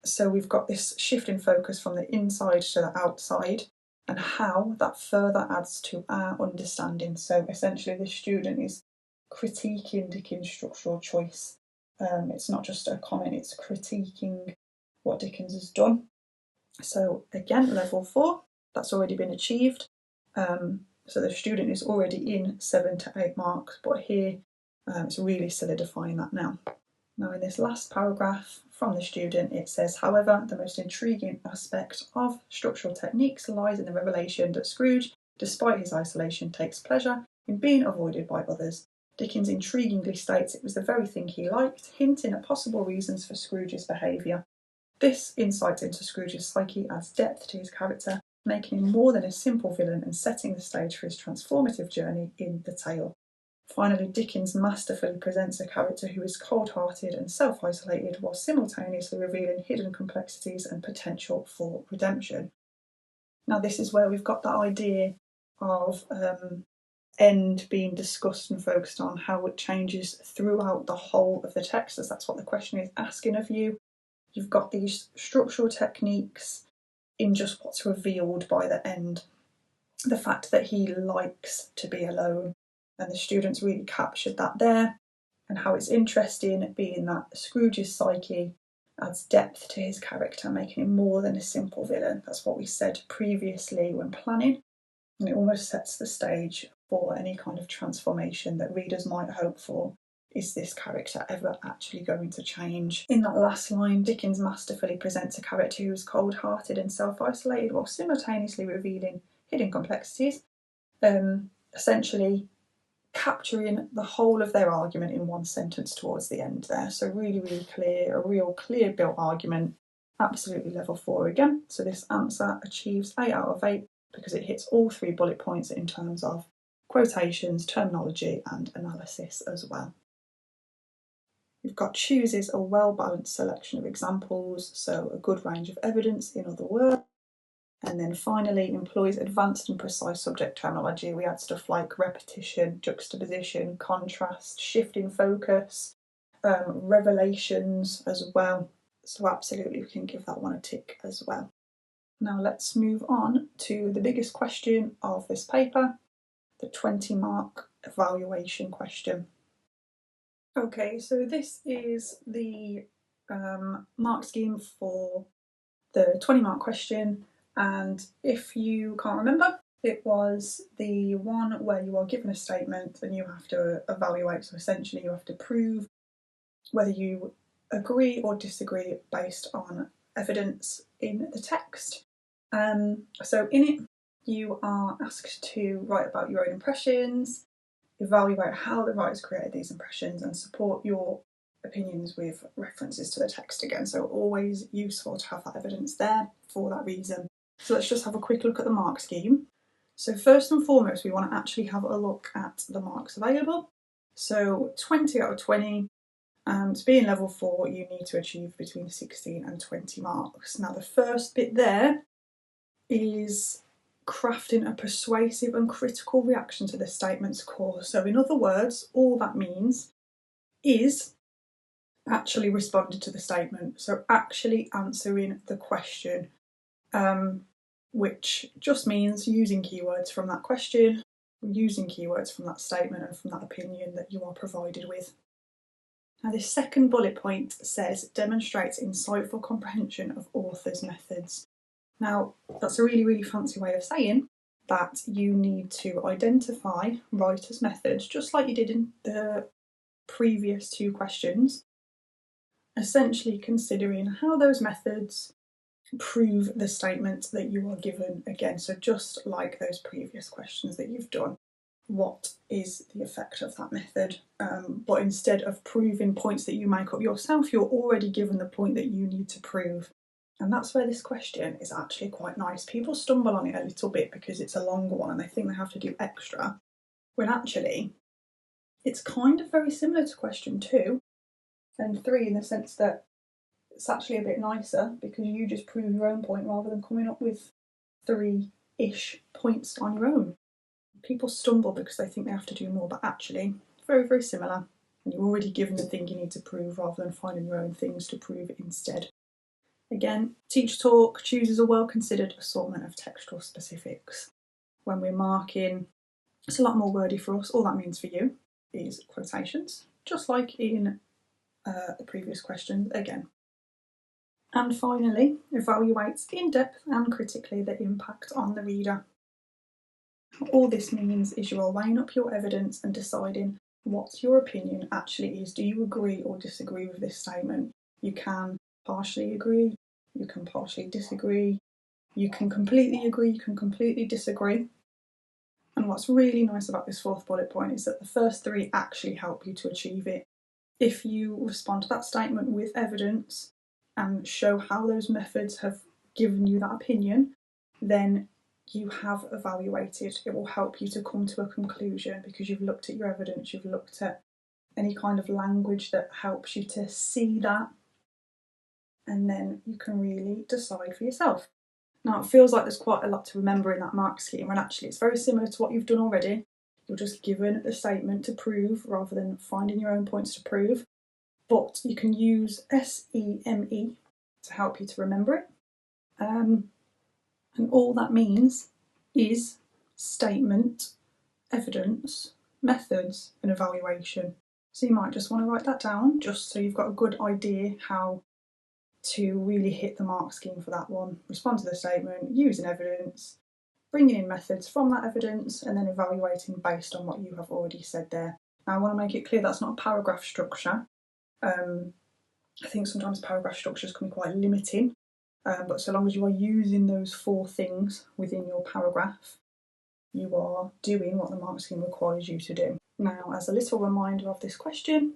S2: So we've got this shift in focus from the inside to the outside, and how that further adds to our understanding. So essentially the student is critiquing Dickens' structural choice. It's not just a comment, it's critiquing what Dickens has done. So again, level 4, that's already been achieved. So the student is already in 7 to 8 marks, but here it's really solidifying that now. Now in this last paragraph from the student it says, however, the most intriguing aspect of structural techniques lies in the revelation that Scrooge, despite his isolation, takes pleasure in being avoided by others. Dickens intriguingly states it was the very thing he liked, hinting at possible reasons for Scrooge's behaviour. This insight into Scrooge's psyche adds depth to his character, making him more than a simple villain and setting the stage for his transformative journey in the tale. Finally, Dickens masterfully presents a character who is cold-hearted and self-isolated while simultaneously revealing hidden complexities and potential for redemption. Now this is where we've got that idea of end being discussed and focused on, how it changes throughout the whole of the text, as that's what the question is asking of you. You've got these structural techniques in just what's revealed by the end. The fact that he likes to be alone, and the students really captured that there, and how it's interesting being that Scrooge's psyche adds depth to his character, making him more than a simple villain. That's what we said previously when planning, and it almost sets the stage for any kind of transformation that readers might hope for. Is this character ever actually going to change? In that last line, Dickens masterfully presents a character who is cold-hearted and self-isolated while simultaneously revealing hidden complexities, essentially capturing the whole of their argument in one sentence towards the end there. So really, really clear, a real clear built argument, absolutely level 4 again. So this answer achieves 8 out of 8 because it hits all 3 bullet points in terms of quotations, terminology and analysis as well. We've got chooses a well-balanced selection of examples, so a good range of evidence, in other words. And then finally employs advanced and precise subject terminology. We add stuff like repetition, juxtaposition, contrast, shift in focus, revelations as well. So absolutely we can give that one a tick as well. Now let's move on to the biggest question of this paper, the 20-mark evaluation question. Okay, so this is the mark scheme for the 20-mark question, and if you can't remember, it was the one where you are given a statement and you have to evaluate. So essentially you have to prove whether you agree or disagree based on evidence in the text. So in it, you are asked to write about your own impressions, evaluate how the writers created these impressions, and support your opinions with references to the text again. So always useful to have that evidence there for that reason. So let's just have a quick look at the mark scheme. So first and foremost, we want to actually have a look at the marks available. So 20 out of 20, to be in level 4, you need to achieve between 16 and 20 marks. Now the first bit there is crafting a persuasive and critical reaction to the statement's core. So in other words, all that means is actually responding to the statement. So actually answering the question, which just means using keywords from that question, using keywords from that statement and from that opinion that you are provided with. Now this second bullet point says demonstrates insightful comprehension of author's methods. Now that's a really fancy way of saying that you need to identify writers' methods just like you did in the previous 2 questions, essentially considering how those methods prove the statement that you are given again. So just like those previous questions that you've done, what is the effect of that method? But instead of proving points that you make up yourself, you're already given the point that you need to prove. And that's where this question is actually quite nice. People stumble on it a little bit because it's a longer one and they think they have to do extra, when actually it's kind of very similar to question 2 and 3 in the sense that it's actually a bit nicer because you just prove your own point rather than coming up with 3-ish points on your own. People stumble because they think they have to do more, but actually very similar. And you're already given the thing you need to prove rather than finding your own things to prove instead. Again, Teach Talk chooses a well-considered assortment of textual specifics. When we're marking, it's a lot more wordy for us. All that means for you is quotations, just like in the previous question again. And finally, evaluates in depth and critically the impact on the reader. All this means is you are weighing up your evidence and deciding what your opinion actually is. Do you agree or disagree with this statement? You can partially agree, you can partially disagree, you can completely agree, you can completely disagree. And what's really nice about this 4th bullet point is that the first 3 actually help you to achieve it. If you respond to that statement with evidence and show how those methods have given you that opinion, then you have evaluated. It will help you to come to a conclusion because you've looked at your evidence, you've looked at any kind of language that helps you to see that, and then you can really decide for yourself. Now it feels like there's quite a lot to remember in that mark scheme, when actually it's very similar to what you've done already. You're just given the statement to prove rather than finding your own points to prove, but you can use SEME to help you to remember it. And all that means is statement, evidence, methods and evaluation. So you might just want to write that down just so you've got a good idea how to really hit the mark scheme for that one. Respond to the statement, using evidence, bringing in methods from that evidence and then evaluating based on what you have already said there. Now I want to make it clear that's not a paragraph structure. I think sometimes paragraph structures can be quite limiting. But so long as you are using those 4 things within your paragraph, you are doing what the mark scheme requires you to do. Now, as a little reminder of this question,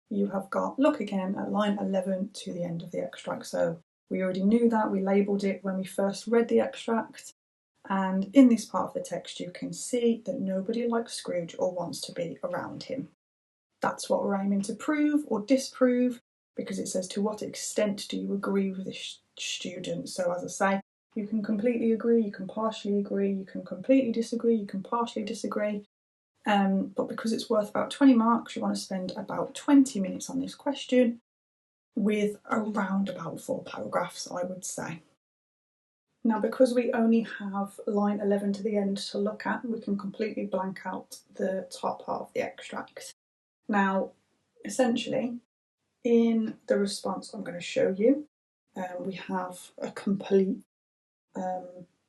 S2: you have got look again at line 11 to the end of the extract. So we already knew that, we labelled it when we first read the extract. And in this part of the text, you can see that nobody likes Scrooge or wants to be around him. That's what we're aiming to prove or disprove, because it says to what extent do you agree with this student. So as I say, you can completely agree, you can partially agree, you can completely disagree, you can partially disagree. But because it's worth about 20 marks, you want to spend about 20 minutes on this question with around about 4 paragraphs, I would say. Now, because we only have line 11 to the end to look at, we can completely blank out the top part of the extract. Now, essentially, in the response I'm going to show you, we have a complete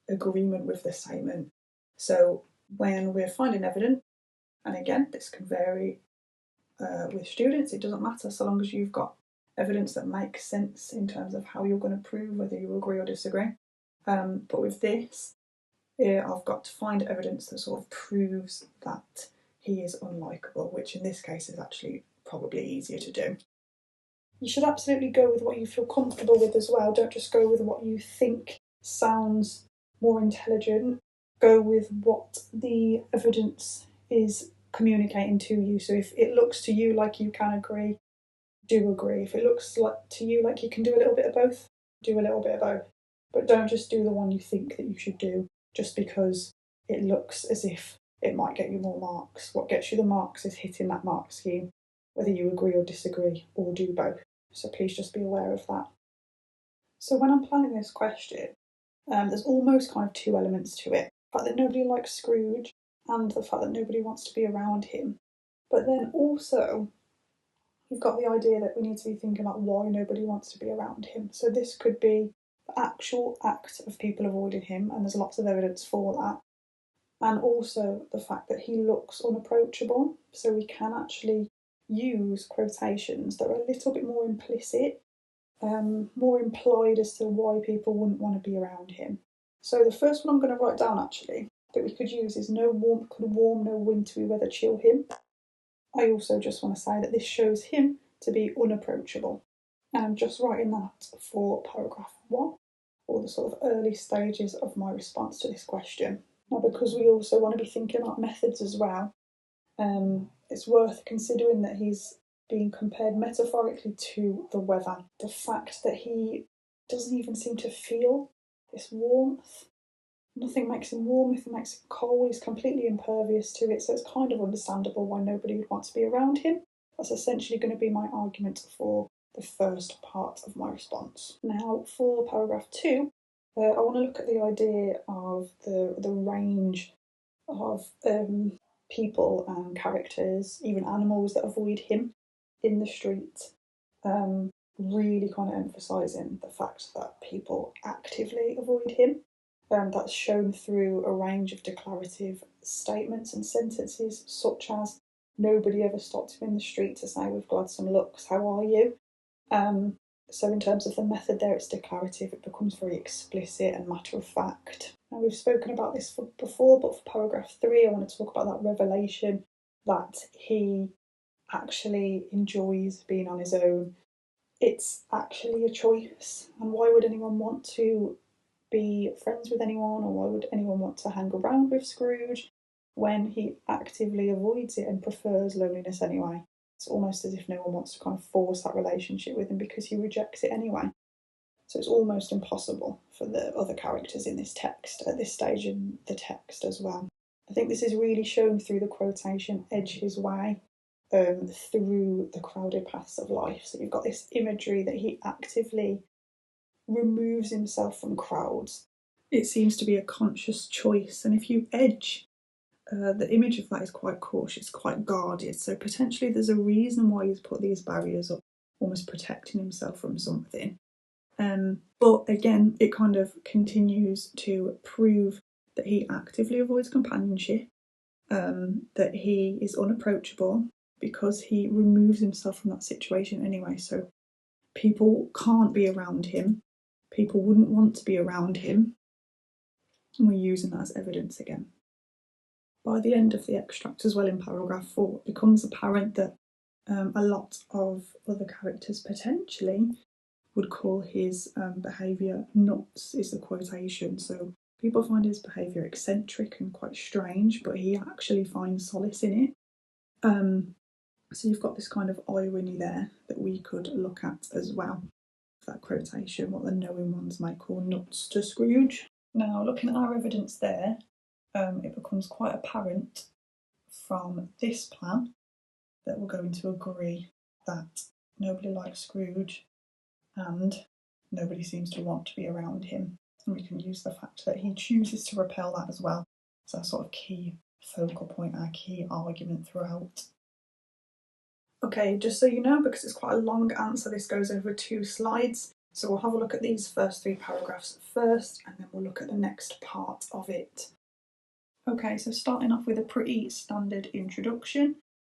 S2: agreement with the statement. So when we're finding evidence, and again, this can vary with students, it doesn't matter so long as you've got evidence that makes sense in terms of how you're going to prove whether you agree or disagree. But with this, I've got to find evidence that sort of proves that he is unlikable, which in this case is actually probably easier to do. You should absolutely go with what you feel comfortable with as well. Don't just go with what you think sounds more intelligent. Go with what the evidence is communicating to you. So if it looks to you like you can agree, do agree. If it looks to you like you can do a little bit of both, do a little bit of both. But don't just do the one you think that you should do just because it looks as if it might get you more marks. What gets you the marks is hitting that mark scheme, whether you agree or disagree or do both. So please just be aware of that. So when I'm planning this question, there's almost kind of two elements to it. The fact that nobody likes Scrooge and the fact that nobody wants to be around him. But then also, you've got the idea that we need to be thinking about why nobody wants to be around him. So this could be the actual act of people avoiding him, and there's lots of evidence for that. And also the fact that he looks unapproachable. So we can actually use quotations that are a little bit more implicit, more implied as to why people wouldn't want to be around him. So the first one I'm going to write down actually that we could use is no warmth could warm, no wintry weather chill him. I also just want to say that this shows him to be unapproachable. And I'm just writing that for paragraph 1, or the sort of early stages of my response to this question. Now, because we also want to be thinking about methods as well, it's worth considering that he's being compared metaphorically to the weather. The fact that he doesn't even seem to feel this warmth. Nothing makes him warm, if it makes him cold, he's completely impervious to it, so it's kind of understandable why nobody would want to be around him. That's essentially going to be my argument for the first part of my response. Now, for paragraph 2, I want to look at the idea of the range of people and characters, even animals that avoid him in the street, really kind of emphasising the fact that people actively avoid him. That's shown through a range of declarative statements and sentences, such as nobody ever stopped him in the street to say with gladsome looks, how are you? So in terms of the method there, it's declarative, it becomes very explicit and matter of fact. Now we've spoken about this before, but for paragraph 3 I want to talk about that revelation that he actually enjoys being on his own. It's actually a choice, and why would anyone want to be friends with anyone, or why would anyone want to hang around with Scrooge when he actively avoids it and prefers loneliness anyway? It's almost as if no one wants to kind of force that relationship with him because he rejects it anyway. So it's almost impossible for the other characters in this text at this stage in the text as well. I think this is really shown through the quotation edge his way through the crowded paths of life. So you've got this imagery that he actively removes himself from crowds. It seems to be a conscious choice, and if you edge, the image of that is quite cautious, quite guarded, so potentially there's a reason why he's put these barriers up, almost protecting himself from something. But again, it kind of continues to prove that he actively avoids companionship, that he is unapproachable because he removes himself from that situation anyway, so people can't be around him. People wouldn't want to be around him, and we're using that as evidence again. By the end of the extract as well, in paragraph 4, it becomes apparent that a lot of other characters potentially would call his behaviour nuts, is the quotation. So people find his behaviour eccentric and quite strange, but he actually finds solace in it. So you've got this kind of irony there that we could look at as well. That quotation, what the knowing ones might call nuts to Scrooge. Now, looking at our evidence there, it becomes quite apparent from this plan that we're going to agree that nobody likes Scrooge and nobody seems to want to be around him. And we can use the fact that he chooses to repel that as well. So our sort of key focal point, our key argument throughout. Okay, just so you know, because it's quite a long answer, this goes over 2 slides. So we'll have a look at these first 3 paragraphs first, and then we'll look at the next part of it. Okay, so starting off with a pretty standard introduction.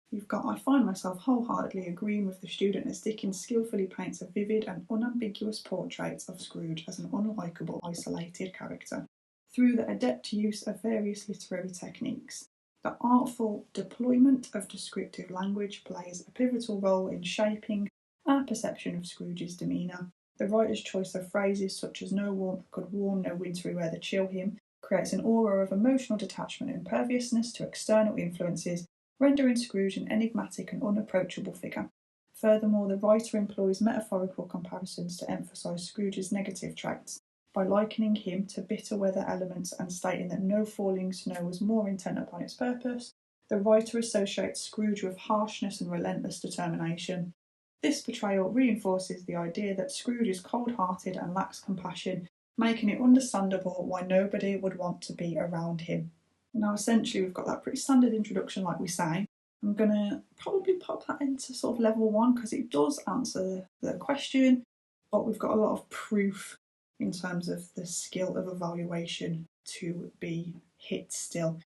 S2: You've got, I find myself wholeheartedly agreeing with the student as Dickens skillfully paints a vivid and unambiguous portrait of Scrooge as an unlikable, isolated character through the adept use of various literary techniques. The artful deployment of descriptive language plays a pivotal role in shaping our perception of Scrooge's demeanour. The writer's choice of phrases such as "no warmth could warm, no wintry weather chill him" creates an aura of emotional detachment and imperviousness to external influences, rendering Scrooge an enigmatic and unapproachable figure. Furthermore, the writer employs metaphorical comparisons to emphasise Scrooge's negative traits, by likening him to bitter weather elements and stating that no falling snow was more intent upon its purpose. The writer associates Scrooge with harshness and relentless determination. This portrayal reinforces the idea that Scrooge is cold-hearted and lacks compassion, making it understandable why nobody would want to be around him. Now, essentially, we've got that pretty standard introduction, like we say. I'm going to probably pop that into sort of level 1 because it does answer the question, but we've got a lot of proof in terms of the skill of evaluation to be hit still.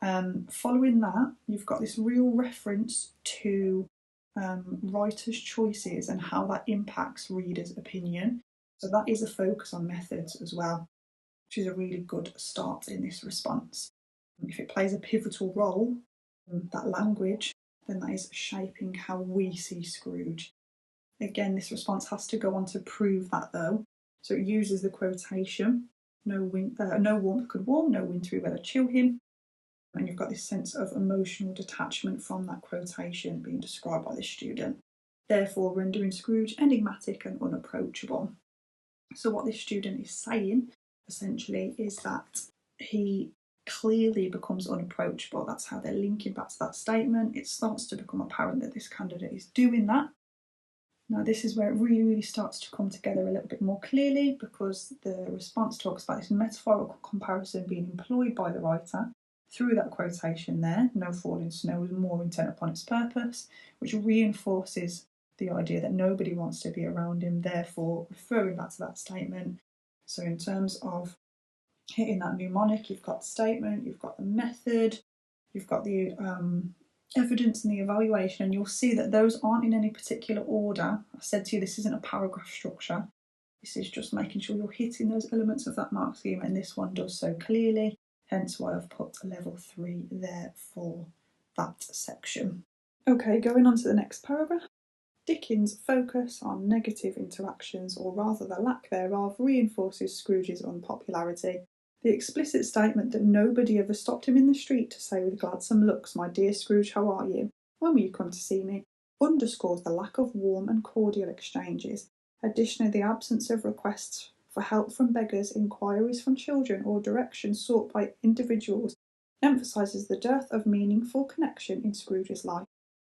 S2: Following that, you've got this real reference to writers' choices and how that impacts readers' opinion. So that is a focus on methods as well, which is a really good start in this response. If it plays a pivotal role, that language, then that is shaping how we see Scrooge. Again, this response has to go on to prove that though. So it uses the quotation, no warmth could warm, no wintry weather chill him. And you've got this sense of emotional detachment from that quotation being described by the student, therefore rendering Scrooge enigmatic and unapproachable. So what this student is saying, essentially, is that he clearly becomes unapproachable. That's how they're linking back to that statement. It starts to become apparent that this candidate is doing that. Now, this is where it really starts to come together a little bit more clearly, because the response talks about this metaphorical comparison being employed by the writer through that quotation there, "no falling snow was more intent upon its purpose," which reinforces the idea that nobody wants to be around him, therefore referring back to that statement. So in terms of hitting that mnemonic, you've got the statement, you've got the method, you've got the evidence and the evaluation, and you'll see that those aren't in any particular order. I said to you, this isn't a paragraph structure. This is just making sure you're hitting those elements of that mark scheme, and this one does so clearly, hence why I've put a level 3 there for that section. Okay, going on to the next paragraph. Dickens' focus on negative interactions, or rather the lack thereof, reinforces Scrooge's unpopularity. The explicit statement that nobody ever stopped him in the street to say with gladsome looks, "My dear Scrooge, how are you? When will you come to see me?" underscores the lack of warm and cordial exchanges. Additionally, the absence of requests for help from beggars, inquiries from children, or direction sought by individuals emphasises the dearth of meaningful connection in Scrooge's life.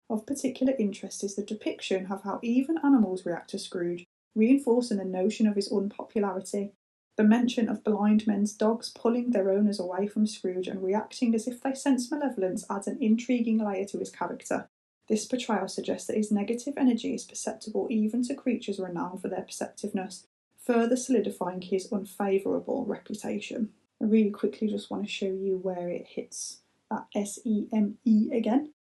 S2: Of particular interest is the depiction of how even animals react to Scrooge, reinforcing the notion of his unpopularity. The mention of blind men's dogs pulling their owners away from Scrooge and reacting as if they sense malevolence adds an intriguing layer to his character. This portrayal suggests that his negative energy is perceptible even to creatures renowned for their perceptiveness, further solidifying his unfavourable reputation. I really quickly just want to show you where it hits that SEME again.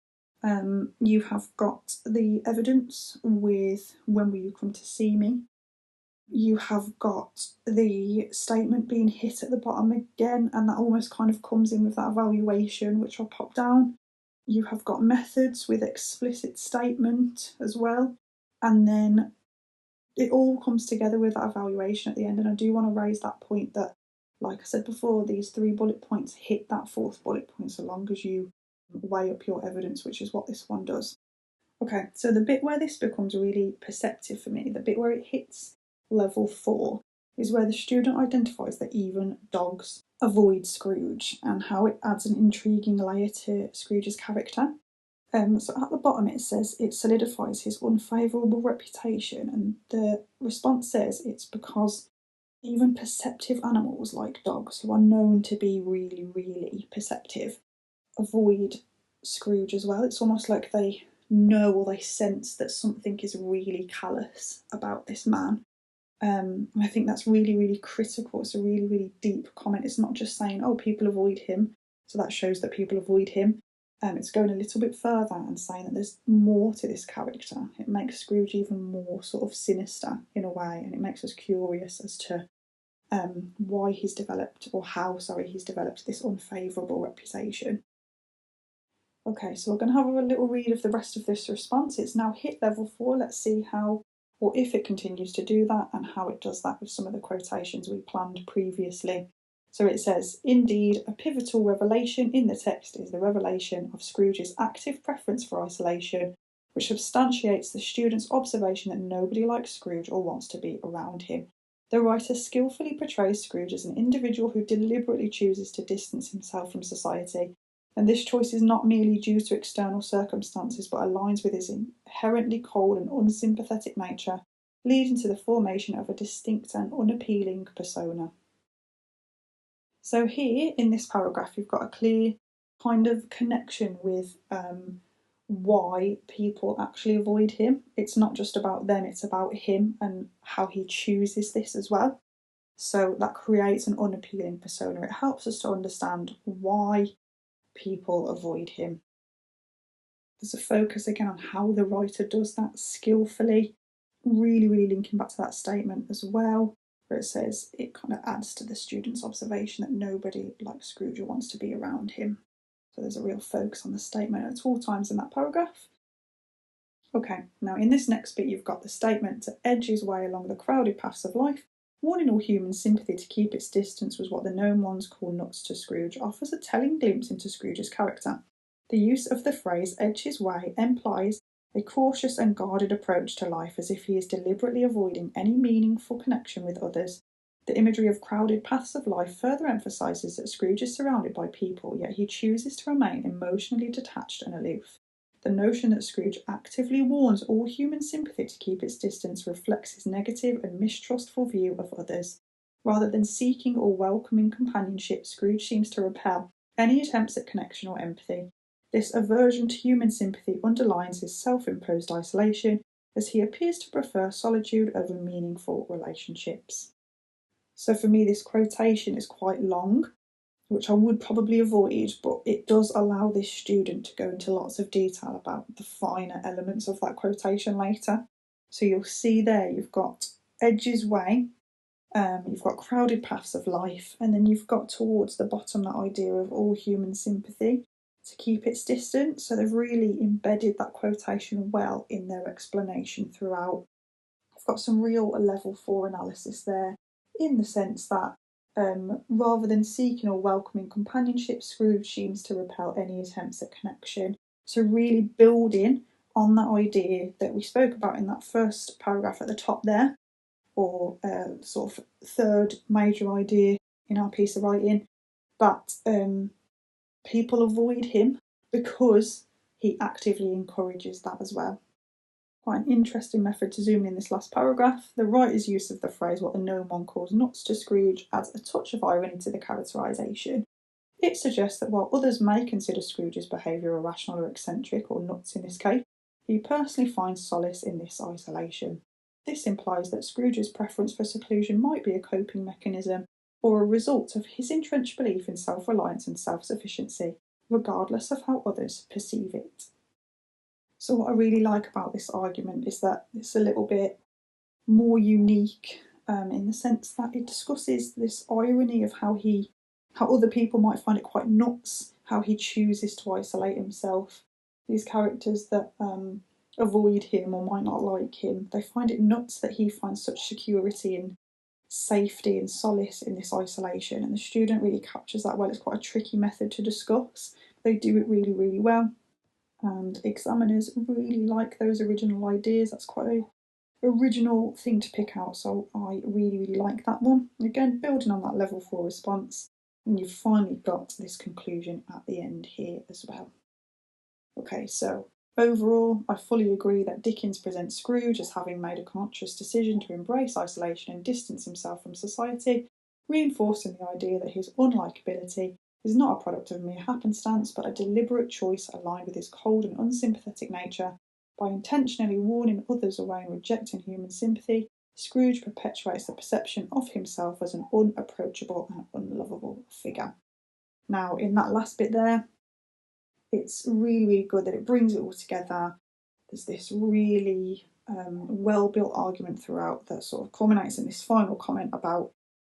S2: You have got the evidence with "when will you come to see me?" You have got the statement being hit at the bottom again, and that almost kind of comes in with that evaluation, which I'll pop down. You have got methods with explicit statement as well, and then it all comes together with that evaluation at the end. And I do want to raise that point that, like I said before, these 3 bullet points hit that 4th bullet point so long as you weigh up your evidence, which is what this one does. Okay, so the bit where this becomes really perceptive for me, the bit where it hits level 4, is where the student identifies that even dogs avoid Scrooge and how it adds an intriguing layer to Scrooge's character. So at the bottom it says it solidifies his unfavourable reputation, and the response says it's because Even perceptive animals like dogs, who are known to be really, really perceptive, avoid Scrooge as well. It's almost like they know or they sense that something is really callous about this man. I think that's really, really critical. It's a really, really deep comment. It's not just saying, oh, people avoid him, so that shows that people avoid him. It's going a little bit further and saying that there's more to this character. It makes Scrooge even more sort of sinister in a way, and it makes us curious as to why he's developed, or how, sorry, he's developed this unfavourable reputation. Okay, so we're going to have a little read of the rest of this response. It's now hit level 4. Let's see how, or if it continues to do that, and how it does that with some of the quotations we planned previously. So it says, indeed, a pivotal revelation in the text is the revelation of Scrooge's active preference for isolation, which substantiates the student's observation that nobody likes Scrooge or wants to be around him. The writer skillfully portrays Scrooge as an individual who deliberately chooses to distance himself from society, and this choice is not merely due to external circumstances but aligns with his inherently cold and unsympathetic nature, leading to the formation of a distinct and unappealing persona. So here in this paragraph you've got a clear kind of connection with why people actually avoid him. It's not just about them, it's about him and how he chooses this as well. So that creates an unappealing persona. It helps us to understand why people avoid him. There's a focus again on how the writer does that skillfully, really, really linking back to that statement as well, where it says it kind of adds to the student's observation that nobody likes Scrooge or wants to be around him. So there's a real focus on the statement at all times in that paragraph. Okay, now in this next bit you've got the statement to edge his way along the crowded paths of life, warning all human sympathy to keep its distance was what the known ones call nuts to Scrooge, offers a telling glimpse into Scrooge's character. The use of the phrase edge his way implies a cautious and guarded approach to life, as if he is deliberately avoiding any meaningful connection with others. The imagery of crowded paths of life further emphasises that Scrooge is surrounded by people, yet he chooses to remain emotionally detached and aloof. The notion that Scrooge actively warns all human sympathy to keep its distance reflects his negative and mistrustful view of others. Rather than seeking or welcoming companionship, Scrooge seems to repel any attempts at connection or empathy. This aversion to human sympathy underlines his self-imposed isolation, as he appears to prefer solitude over meaningful relationships. So for me, this quotation is quite long, which I would probably avoid, but it does allow this student to go into lots of detail about the finer elements of that quotation later. So you'll see there you've got edge his way, you've got crowded paths of life, and then you've got towards the bottom that idea of all human sympathy to keep its distance. So they've really embedded that quotation well in their explanation throughout. I've got some real level 4 analysis there, in the sense that rather than seeking or welcoming companionship, Scrooge seems to repel any attempts at connection. So really building on that idea that we spoke about in that first paragraph at the top there, or sort of third major idea in our piece of writing, that people avoid him because he actively encourages that as well. Quite an interesting method to zoom in this last paragraph. The writer's use of the phrase what the known one calls nuts to Scrooge adds a touch of irony to the characterisation. It suggests that while others may consider Scrooge's behaviour irrational or eccentric, or nuts in this case, he personally finds solace in this isolation. This implies that Scrooge's preference for seclusion might be a coping mechanism, or a result of his entrenched belief in self-reliance and self-sufficiency, regardless of how others perceive it. So what I really like about this argument is that it's a little bit more unique in the sense that it discusses this irony of how other people might find it quite nuts, how he chooses to isolate himself. These characters that avoid him or might not like him, they find it nuts that he finds such security and safety and solace in this isolation, and the student really captures that well. It's quite a tricky method to discuss. They do it really, really well. And examiners really like those original ideas. That's quite an original thing to pick out, so I really, really like that one. Again, building on that level 4 response, and you've finally got this conclusion at the end here as well. Okay, so Overall, I fully agree that Dickens presents Scrooge as having made a conscious decision to embrace isolation and distance himself from society, reinforcing the idea that his unlikability is not a product of mere happenstance, but a deliberate choice aligned with his cold and unsympathetic nature. By intentionally warning others away and rejecting human sympathy, Scrooge perpetuates the perception of himself as an unapproachable and unlovable figure. Now, in that last bit there, it's really, really good that it brings it all together. There's this really well-built argument throughout that sort of culminates in this final comment about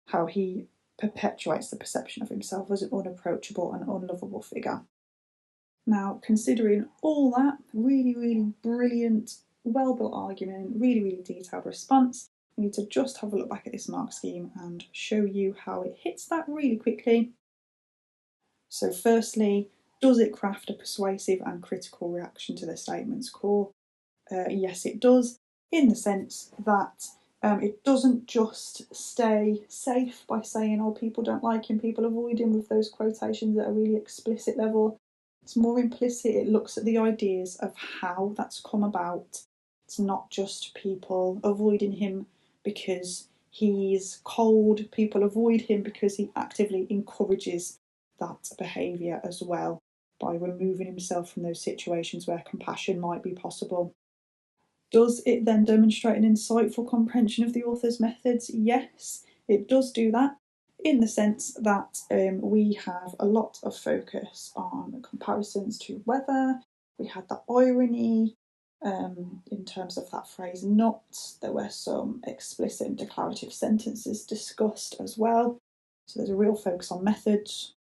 S2: how he perpetuates the perception of himself as an unapproachable and unlovable figure. Now, considering all that, really, really brilliant, well-built argument, really, really detailed response, we need to just have a look back at this mark scheme and show you how it hits that really quickly. So firstly, does it craft a persuasive and critical reaction to the statement's core? Yes, it does, in the sense that it doesn't just stay safe by saying, oh, people don't like him, people avoid him, with those quotations at a really explicit level. It's more implicit. It looks at the ideas of how that's come about. It's not just people avoiding him because he's cold, people avoid him because he actively encourages that behaviour as well, by removing himself from those situations where compassion might be possible. Does it then demonstrate an insightful comprehension of the author's methods? Yes, it does do that, in the sense that we have a lot of focus on comparisons to weather. We had the irony in terms of that phrase not. There were some explicit and declarative sentences discussed as well. So there's a real focus on methods.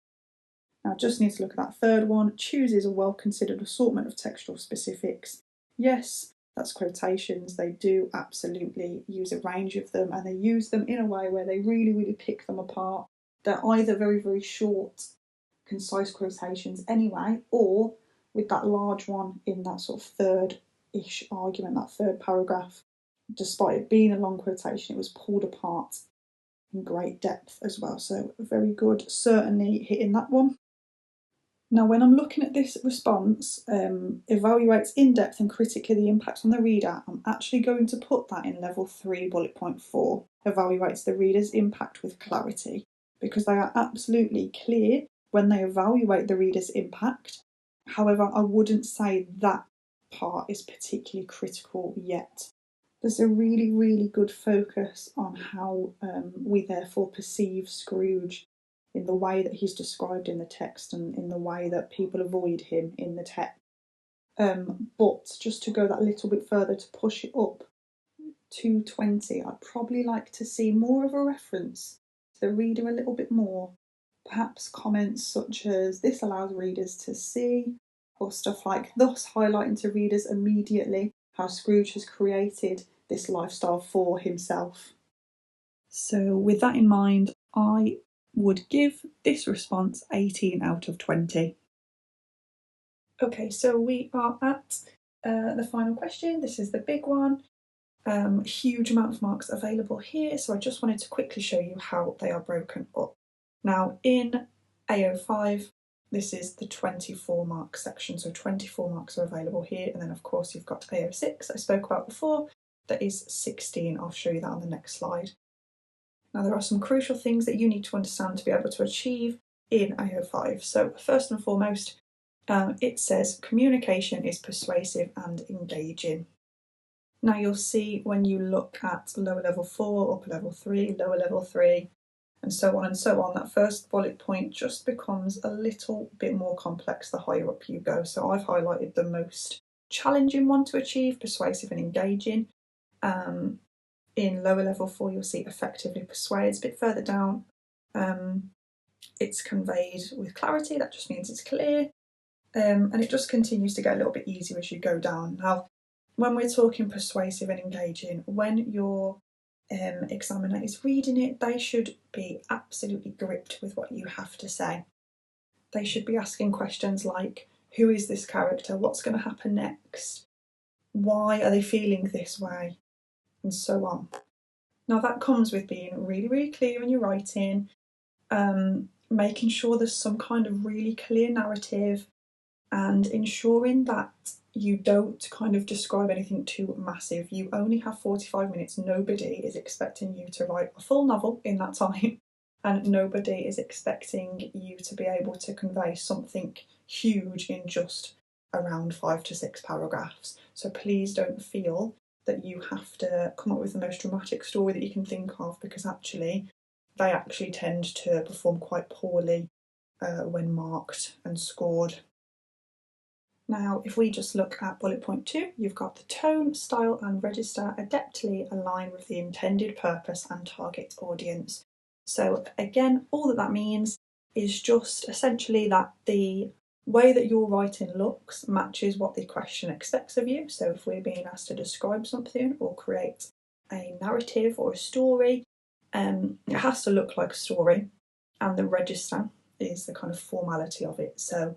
S2: Now, just need to look at that third one. Chooses a well-considered assortment of textual specifics. Yes, that's quotations. They do absolutely use a range of them, and they use them in a way where they really, really pick them apart. They're either very, very short, concise quotations anyway, or with that large one in that sort of third-ish argument, that third paragraph, despite it being a long quotation, it was pulled apart in great depth as well. So very good, certainly hitting that one. Now, when I'm looking at this response, evaluates in depth and critically the impact on the reader, I'm actually going to put that in level 3, bullet point 4, evaluates the reader's impact with clarity, because they are absolutely clear when they evaluate the reader's impact. However, I wouldn't say that part is particularly critical yet. There's a really, really good focus on how we therefore perceive Scrooge in the way that he's described in the text and in the way that people avoid him in the text. But just to go that little bit further, to push it up to 20, I'd probably like to see more of a reference to the reader a little bit more. Perhaps comments such as, this allows readers to see, or stuff like, thus highlighting to readers immediately how Scrooge has created this lifestyle for himself. So with that in mind, I would give this response 18 out of 20. Okay, so we are at the final question. This is the big one. Huge amount of marks available here, so I just wanted to quickly show you how they are broken up. Now, in AO5, this is the 24 mark section, so 24 marks are available here, and then of course you've got AO6 I spoke about before, that is 16. I'll show you that on the next slide. Now, there are some crucial things that you need to understand to be able to achieve in AO5. So first and foremost, it says communication is persuasive and engaging. Now, you'll see when you look at lower level 4, upper level 3, lower level 3, and so on, that first bullet point just becomes a little bit more complex the higher up you go. So I've highlighted the most challenging one to achieve, persuasive and engaging. In lower level 4, you'll see effectively persuades. A bit further down, it's conveyed with clarity. That just means it's clear. And it just continues to get a little bit easier as you go down. Now, when we're talking persuasive and engaging, when your examiner is reading it, they should be absolutely gripped with what you have to say. They should be asking questions like, who is this character? What's going to happen next? Why are they feeling this way? And so on. Now, that comes with being really, really clear in your writing, making sure there's some kind of really clear narrative, and ensuring that you don't kind of describe anything too massive. You only have 45 minutes. Nobody is expecting you to write a full novel in that time, and nobody is expecting you to be able to convey something huge in just around 5 to 6 paragraphs. So please don't feel that you have to come up with the most dramatic story that you can think of, because actually they actually tend to perform quite poorly when marked and scored. Now, if we just look at bullet point 2, you've got the tone, style and register adeptly align with the intended purpose and target audience. So again, all that means is just essentially that the way that your writing looks matches what the question expects of you. So if we're being asked to describe something or create a narrative or a story, it has to look like a story, and the register is the kind of formality of it. So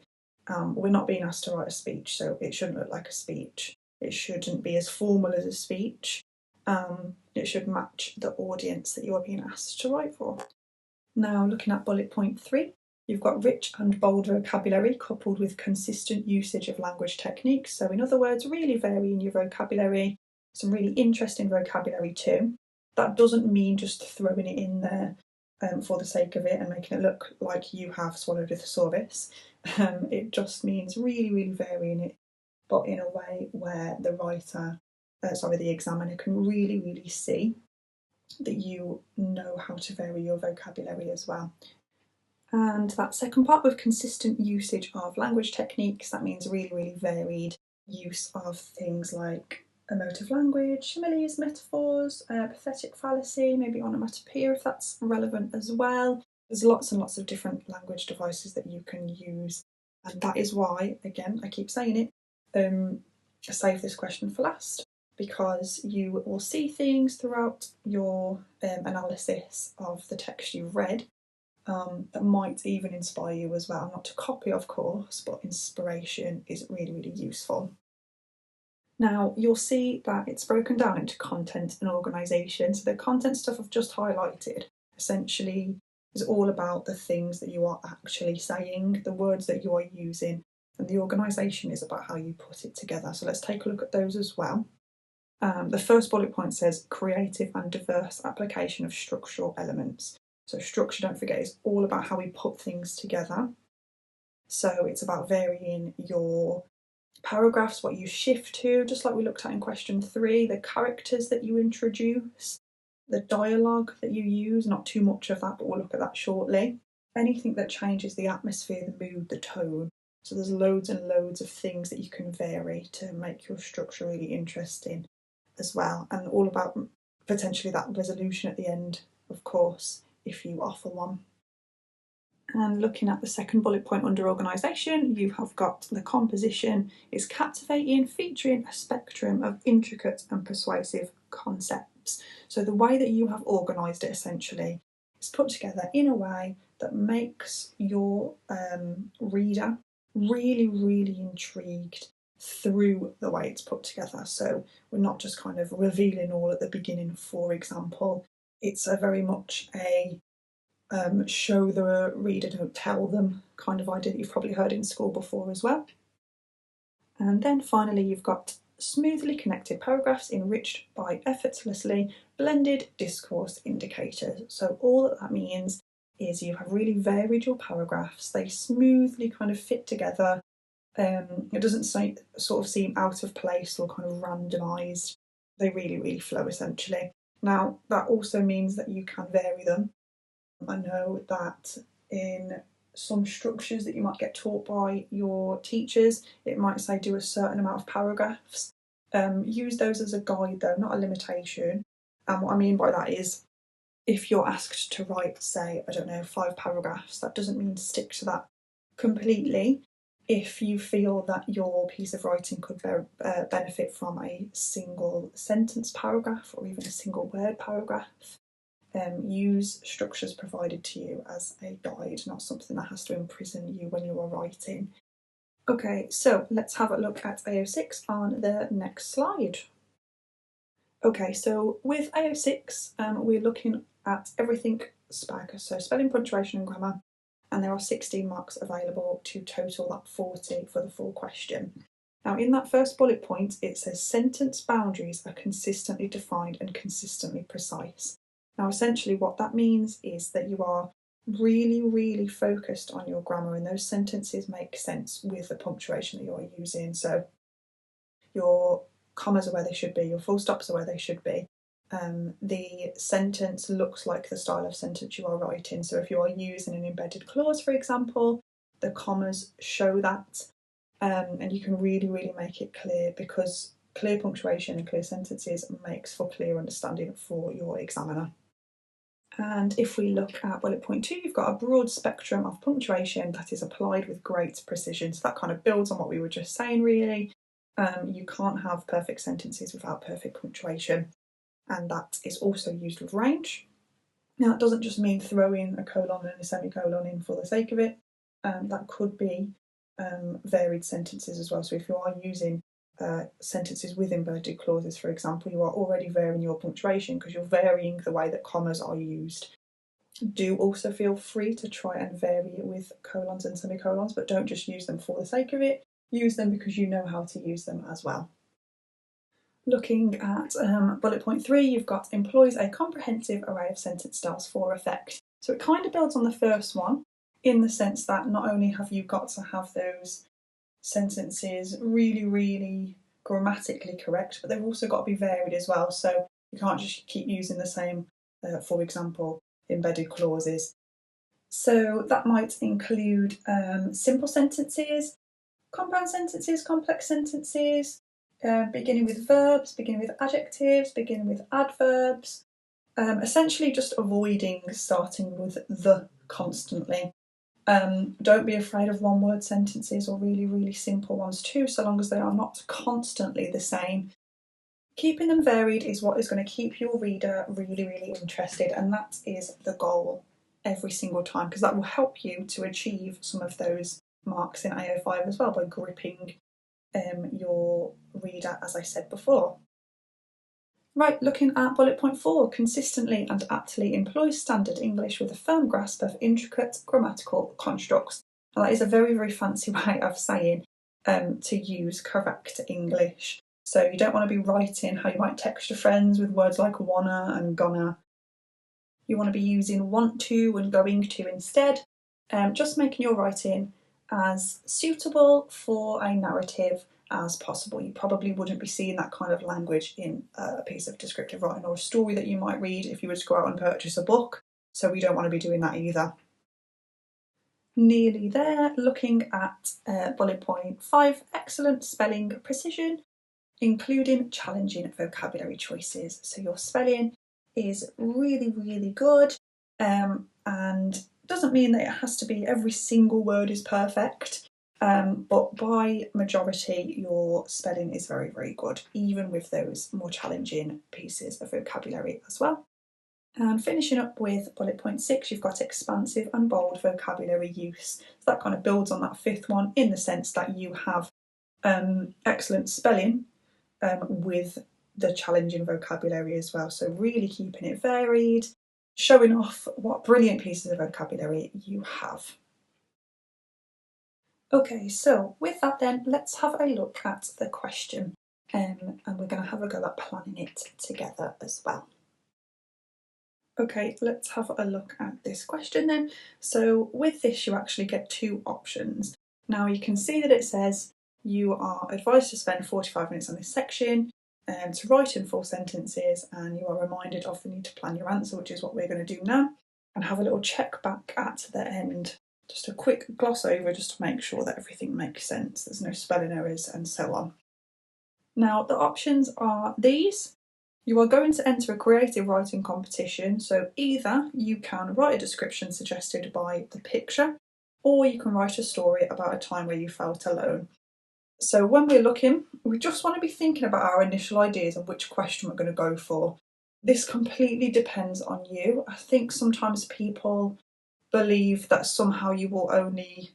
S2: we're not being asked to write a speech, so it shouldn't look like a speech. It shouldn't be as formal as a speech. It should match the audience that you are being asked to write for. Now, looking at bullet point 3, you've got rich and bold vocabulary coupled with consistent usage of language techniques. So in other words, really varying your vocabulary, some really interesting vocabulary too. That doesn't mean just throwing it in there for the sake of it and making it look like you have swallowed a thesaurus. It just means really varying it, but in a way where the examiner can really see that you know how to vary your vocabulary as well. And that second part, with consistent usage of language techniques, that means really varied use of things like emotive language, similes, metaphors, pathetic fallacy, maybe onomatopoeia if that's relevant as well. There's lots and lots of different language devices that you can use, and that is why, again, I keep saying it, save this question for last, because you will see things throughout your analysis of the text you've read that might even inspire you as well. Not to copy, of course, but inspiration is really useful. Now, you'll see that it's broken down into content and organisation. So the content stuff I've just highlighted essentially is all about the things that you are actually saying, the words that you are using, and the organisation is about how you put it together. So let's take a look at those as well. The first bullet point says creative and diverse application of structural elements. So structure, don't forget, is all about how we put things together. So it's about varying your paragraphs, what you shift to, just like we looked at in question 3, the characters that you introduce, the dialogue that you use, not too much of that, but we'll look at that shortly. Anything that changes the atmosphere, the mood, the tone. So there's loads and loads of things that you can vary to make your structure really interesting as well, and all about potentially that resolution at the end, of course, if you offer one. And looking at the second bullet point under organisation, you have got the composition is captivating, featuring a spectrum of intricate and persuasive concepts. So the way that you have organised it essentially is put together in a way that makes your reader really intrigued through the way it's put together. So we're not just kind of revealing all at the beginning, for example. It's a very much a show the reader, don't tell them kind of idea that you've probably heard in school before as well. And then finally you've got smoothly connected paragraphs enriched by effortlessly blended discourse indicators. So all that means is you have really varied your paragraphs, they smoothly kind of fit together. It doesn't sort of seem out of place or kind of randomised. They really flow essentially. Now that also means that you can vary them. I know that in some structures that you might get taught by your teachers, it might say do a certain amount of paragraphs. Use those as a guide though, not a limitation. And what I mean by that is if you're asked to write, say, 5 paragraphs, that doesn't mean stick to that completely. If you feel that your piece of writing could benefit from a single sentence paragraph or even a single word paragraph, use structures provided to you as a guide, not something that has to imprison you when you are writing. Okay, so let's have a look at AO6 on the next slide. Okay, so with AO6, we're looking at everything SPAG, so spelling, punctuation and grammar. and there are 16 marks available to total that 40 for the full question. Now, in that first bullet point, it says sentence boundaries are consistently defined and consistently precise. Now, essentially what that means is that you are really, really focused on your grammar, and those sentences make sense with the punctuation that you're using. So your commas are where they should be, your full stops are where they should be. The sentence looks like the style of sentence you are writing. So if you are using an embedded clause, for example, the commas show that. And you can really, really make it clear, because clear punctuation and clear sentences makes for clear understanding for your examiner. And if we look at bullet point 2, you've got a broad spectrum of punctuation that is applied with great precision. So that kind of builds on what we were just saying, really. You can't have perfect sentences without perfect punctuation, and that is also used with range. Now, it doesn't just mean throwing a colon and a semicolon in for the sake of it. That could be varied sentences as well. So if you are using sentences with inverted clauses, for example, you are already varying your punctuation because you're varying the way that commas are used. Do also feel free to try and vary it with colons and semicolons, but don't just use them for the sake of it. Use them because you know how to use them as well. Looking at bullet point 3, you've got employs a comprehensive array of sentence styles for effect. So it kind of builds on the first one, in the sense that not only have you got to have those sentences really, really grammatically correct, but they've also got to be varied as well. So you can't just keep using the same, for example, embedded clauses. So that might include simple sentences, compound sentences, complex sentences, beginning with verbs, beginning with adjectives, beginning with adverbs. Essentially just avoiding starting with the constantly. Don't be afraid of one-word sentences or really, really simple ones too, so long as they are not constantly the same. Keeping them varied is what is going to keep your reader really, really interested, and that is the goal every single time, because that will help you to achieve some of those marks in AO5 as well by gripping your reader, as I said before. Right, looking at bullet point 4, consistently and aptly employs standard English with a firm grasp of intricate grammatical constructs. Now, that is a very, very fancy way of saying to use correct English. So you don't want to be writing how you might text your friends with words like wanna and gonna. You want to be using want to and going to instead, just making your writing as suitable for a narrative as possible. You probably wouldn't be seeing that kind of language in a piece of descriptive writing or a story that you might read if you were to go out and purchase a book, so we don't want to be doing that either. Nearly there, looking at bullet point 5, excellent spelling precision, including challenging vocabulary choices. So your spelling is really, really good, and doesn't mean that it has to be every single word is perfect. But by majority, your spelling is very, very good, even with those more challenging pieces of vocabulary as well. And finishing up with bullet point 6, you've got expansive and bold vocabulary use. So that kind of builds on that fifth one in the sense that you have excellent spelling with the challenging vocabulary as well. So really keeping it varied, showing off what brilliant pieces of vocabulary you have. Okay, so with that then, let's have a look at the question, and we're going to have a go at planning it together as well. Okay, let's have a look at this question then. So with this, you actually get two options. Now you can see that it says you are advised to spend 45 minutes on this section to write in full sentences, and you are reminded of the need to plan your answer, which is what we're going to do now, and have a little check back at the end. Just a quick gloss over just to make sure that everything makes sense, there's no spelling errors and so on. Now the options are these. You are going to enter a creative writing competition, so either you can write a description suggested by the picture, or you can write a story about a time where you felt alone. So when we're looking, we just want to be thinking about our initial ideas and which question we're going to go for. This completely depends on you. I think sometimes people believe that somehow you will only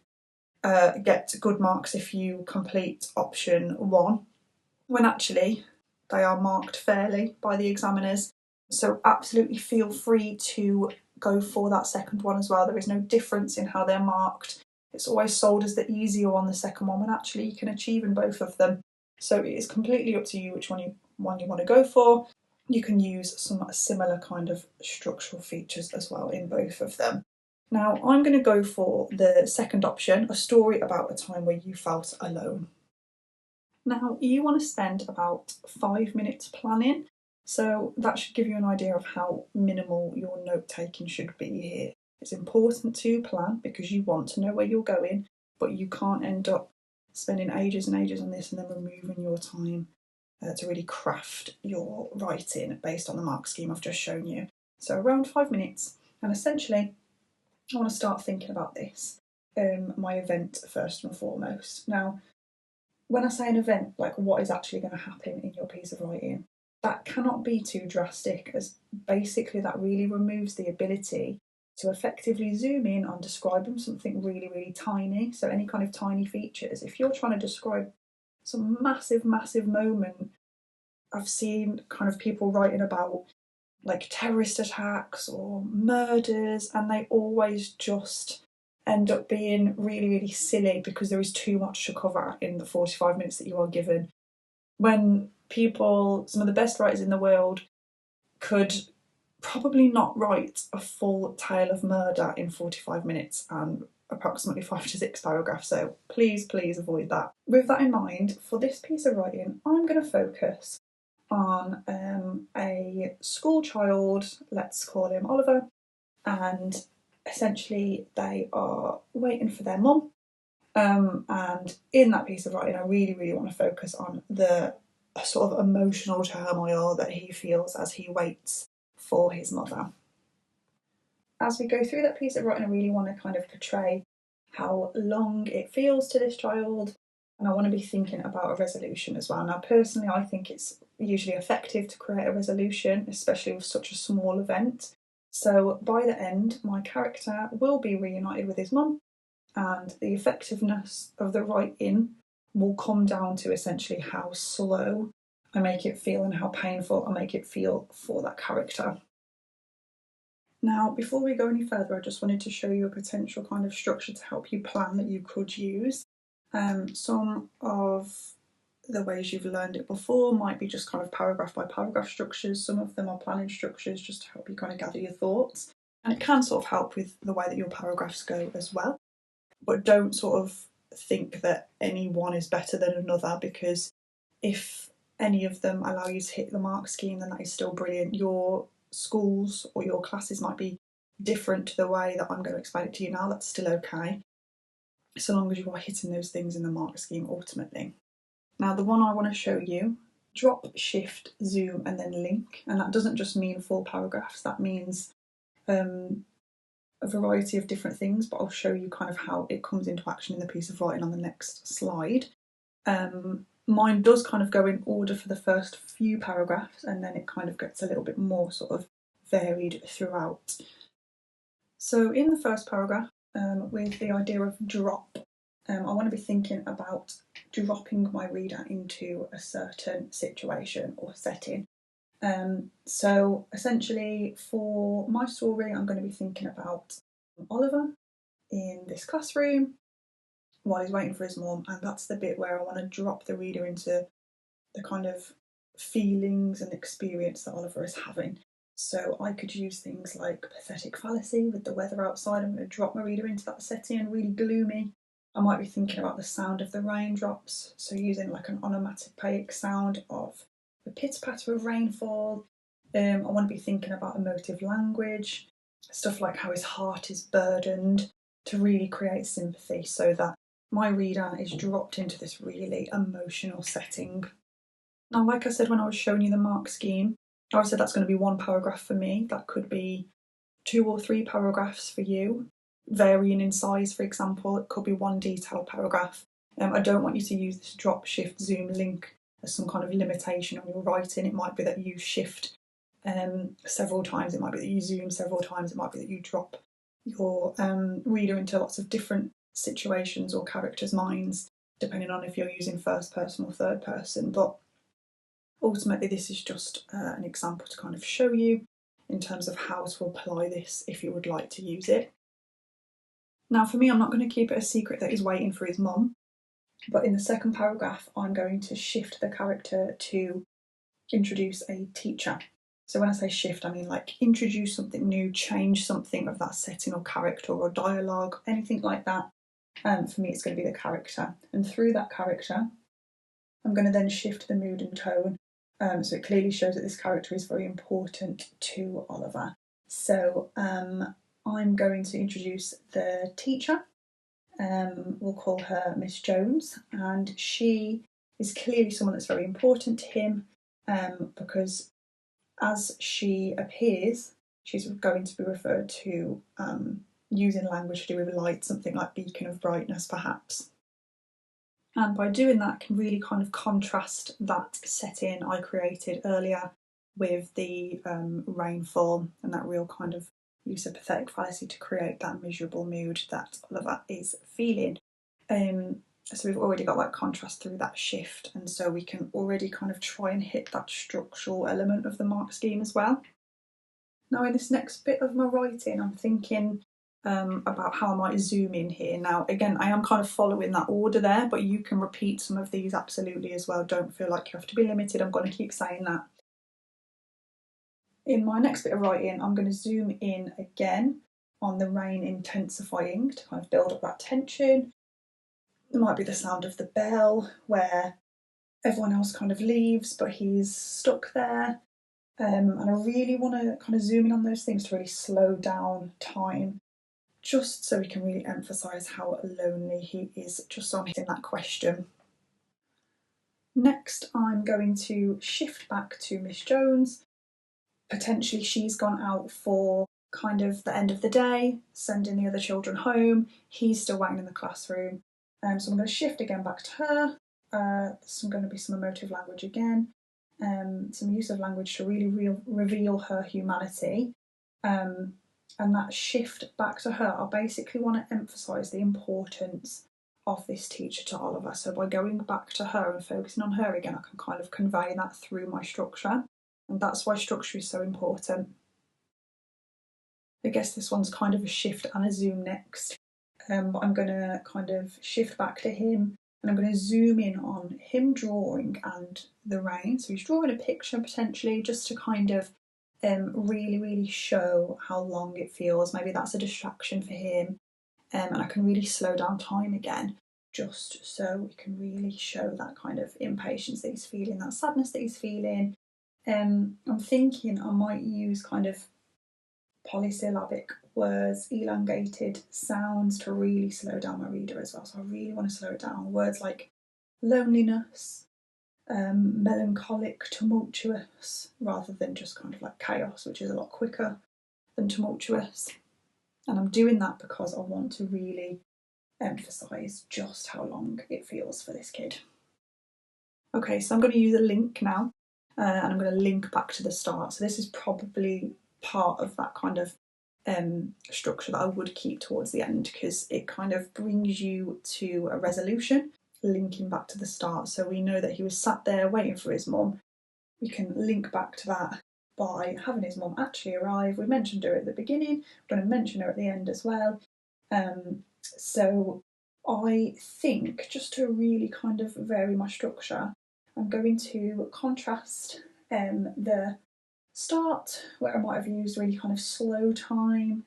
S2: get good marks if you complete option 1, when actually they are marked fairly by the examiners. So absolutely feel free to go for that second one as well. There is no difference in how they're marked. It's always sold as the easier one, the second one, when actually you can achieve in both of them. So it is completely up to you which one you want to go for. You can use some similar kind of structural features as well in both of them. Now I'm going to go for the second option, a story about a time where you felt alone. Now you want to spend about 5 minutes planning, so that should give you an idea of how minimal your note taking should be here. It's important to plan because you want to know where you're going, but you can't end up spending ages and ages on this and then removing your time to really craft your writing based on the mark scheme I've just shown you. So around 5 minutes, and essentially I want to start thinking about this, my event first and foremost. Now, when I say an event, like what is actually going to happen in your piece of writing, that cannot be too drastic, as basically that really removes the ability to effectively zoom in on describing something really, really tiny. So any kind of tiny features. If you're trying to describe some massive, massive moment, I've seen kind of people writing about like terrorist attacks or murders, and they always just end up being really, really silly because there is too much to cover in the 45 minutes that you are given. When people, some of the best writers in the world, could probably not write a full tale of murder in 45 minutes and approximately 5 to 6 paragraphs, so please avoid that. With that in mind, for this piece of writing, I'm going to focus on a school child, let's call him Oliver, and essentially they are waiting for their mum, and in that piece of writing I really want to focus on the sort of emotional turmoil that he feels as he waits for his mother. As we go through that piece of writing, I really want to kind of portray how long it feels to this child, and I want to be thinking about a resolution as well. Now personally I think it's usually effective to create a resolution, especially with such a small event. So by the end, my character will be reunited with his mum, and the effectiveness of the writing will come down to essentially how slow I make it feel and how painful I make it feel for that character. Now, before we go any further, I just wanted to show you a potential kind of structure to help you plan that you could use. Some of the ways you've learned it before might be just kind of paragraph by paragraph structures. Some of them are planning structures just to help you kind of gather your thoughts. And it can sort of help with the way that your paragraphs go as well. But don't sort of think that any one is better than another, because if any of them allow you to hit the mark scheme, then that is still brilliant. Your schools or your classes might be different to the way that I'm going to explain it to you now. That's still okay, so long as you are hitting those things in the mark scheme ultimately. Now the one I want to show you, drop, shift, zoom and then link, and that doesn't just mean full paragraphs, that means a variety of different things, but I'll show you kind of how it comes into action in the piece of writing on the next slide. Mine does kind of go in order for the first few paragraphs, and then it kind of gets a little bit more sort of varied throughout. So in the first paragraph, with the idea of drop, I want to be thinking about dropping my reader into a certain situation or setting. So essentially for my story, I'm going to be thinking about Oliver in this classroom while he's waiting for his mum, and that's the bit where I want to drop the reader into the kind of feelings and experience that Oliver is having. So I could use things like pathetic fallacy with the weather outside. I'm going to drop my reader into that setting, really gloomy. I might be thinking about the sound of the raindrops, so using like an onomatopoeic sound of the pitter-patter of rainfall. I want to be thinking about emotive language, stuff like how his heart is burdened, to really create sympathy so that my reader is dropped into this really emotional setting. Now, like I said when I was showing you the mark scheme, I said that's going to be one paragraph for me. That could be 2 or 3 paragraphs for you, varying in size. For example, it could be one detailed paragraph. I don't want you to use this drop, shift, zoom, link as some kind of limitation on your writing. It might be that you shift several times, it might be that you zoom several times, it might be that you drop your reader into lots of different situations or characters' minds, depending on if you're using first person or third person. But ultimately this is just an example to kind of show you. in terms of how to apply this if you would like to use it. Now for me, I'm not going to keep it a secret that he's waiting for his mum, but in the second paragraph I'm going to shift the character to introduce a teacher. So when I say shift, I mean like introduce something new, change something of that setting or character or dialogue, anything like that. For me, it's going to be the character. And through that character, I'm going to then shift the mood and tone. So it clearly shows that this character is very important to Oliver. So I'm going to introduce the teacher. We'll call her Miss Jones, and she is clearly someone that's very important to him, because as she appears, she's going to be referred to using language to do with light, something like beacon of brightness perhaps. And by doing that, can really kind of contrast that setting I created earlier with the rainfall and that real kind of use of pathetic fallacy to create that miserable mood that Oliver is feeling. So we've already got that contrast through that shift, and so we can already kind of try and hit that structural element of the mark scheme as well. Now in this next bit of my writing, I'm thinking about how I might zoom in here. Now again, I am kind of following that order there, but you can repeat some of these absolutely as well. Don't feel like you have to be limited. I'm going to keep saying that. In my next bit of writing, I'm going to zoom in again on the rain intensifying to kind of build up that tension. There might be the sound of the bell where everyone else kind of leaves, but he's stuck there. And I really want to kind of zoom in on those things to really slow down time, just so we can really emphasise how lonely he is just on hitting that question. Next, I'm going to shift back to Miss Jones. Potentially she's gone out for kind of the end of the day, sending the other children home. He's still waiting in the classroom. So I'm going to shift again back to her. There's going to be some emotive language again. Some use of language to really reveal her humanity. And that shift back to her, I basically want to emphasise the importance of this teacher to Oliver. So by going back to her and focusing on her again, I can kind of convey that through my structure. And that's why structure is so important. I guess this one's kind of a shift and a zoom next. But I'm going to kind of shift back to him, and I'm going to zoom in on him drawing and the rain. So he's drawing a picture potentially just to kind of really show how long it feels. Maybe that's a distraction for him. And I can really slow down time again, just so we can really show that kind of impatience that he's feeling, that sadness that he's feeling. I'm thinking I might use kind of polysyllabic words, elongated sounds to really slow down my reader as well. So I really want to slow it down. Words like loneliness, melancholic, tumultuous, rather than just kind of like chaos, which is a lot quicker than tumultuous. And I'm doing that because I want to really emphasise just how long it feels for this kid. Okay, so I'm going to use a link now, and I'm going to link back to the start. So this is probably part of that kind of structure that I would keep towards the end, because it kind of brings you to a resolution, linking back to the start. So we know that he was sat there waiting for his mum. We can link back to that by having his mum actually arrive. We mentioned her at the beginning, we're going to mention her at the end as well. So I think, just to really kind of vary my structure, I'm going to contrast the start, where I might have used really kind of slow time,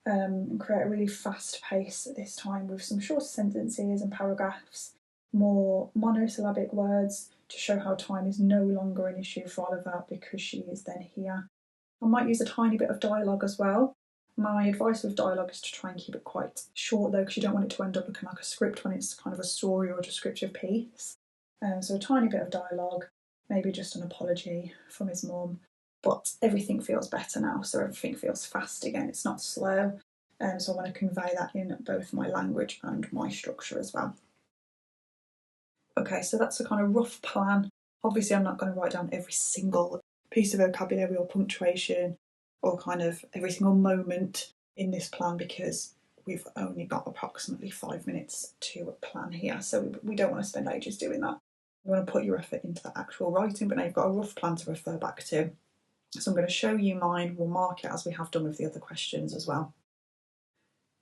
S2: and create a really fast pace at this time with some shorter sentences and paragraphs, more monosyllabic words to show how time is no longer an issue for Oliver because she is then here. I might use a tiny bit of dialogue as well. My advice with dialogue is to try and keep it quite short though, because you don't want it to end up looking like a script when it's kind of a story or a descriptive piece. So a tiny bit of dialogue, maybe just an apology from his mum, but everything feels better now, so everything feels fast again, it's not slow. So I want to convey that in both my language and my structure as well. Okay, so that's a kind of rough plan. Obviously I'm not going to write down every single piece of vocabulary or punctuation or kind of every single moment in this plan, because we've only got approximately 5 minutes to plan here, so we don't want to spend ages doing that. You want to put your effort into the actual writing, but now you've got a rough plan to refer back to. So I'm going to show you mine. We'll mark it as we have done with the other questions as well.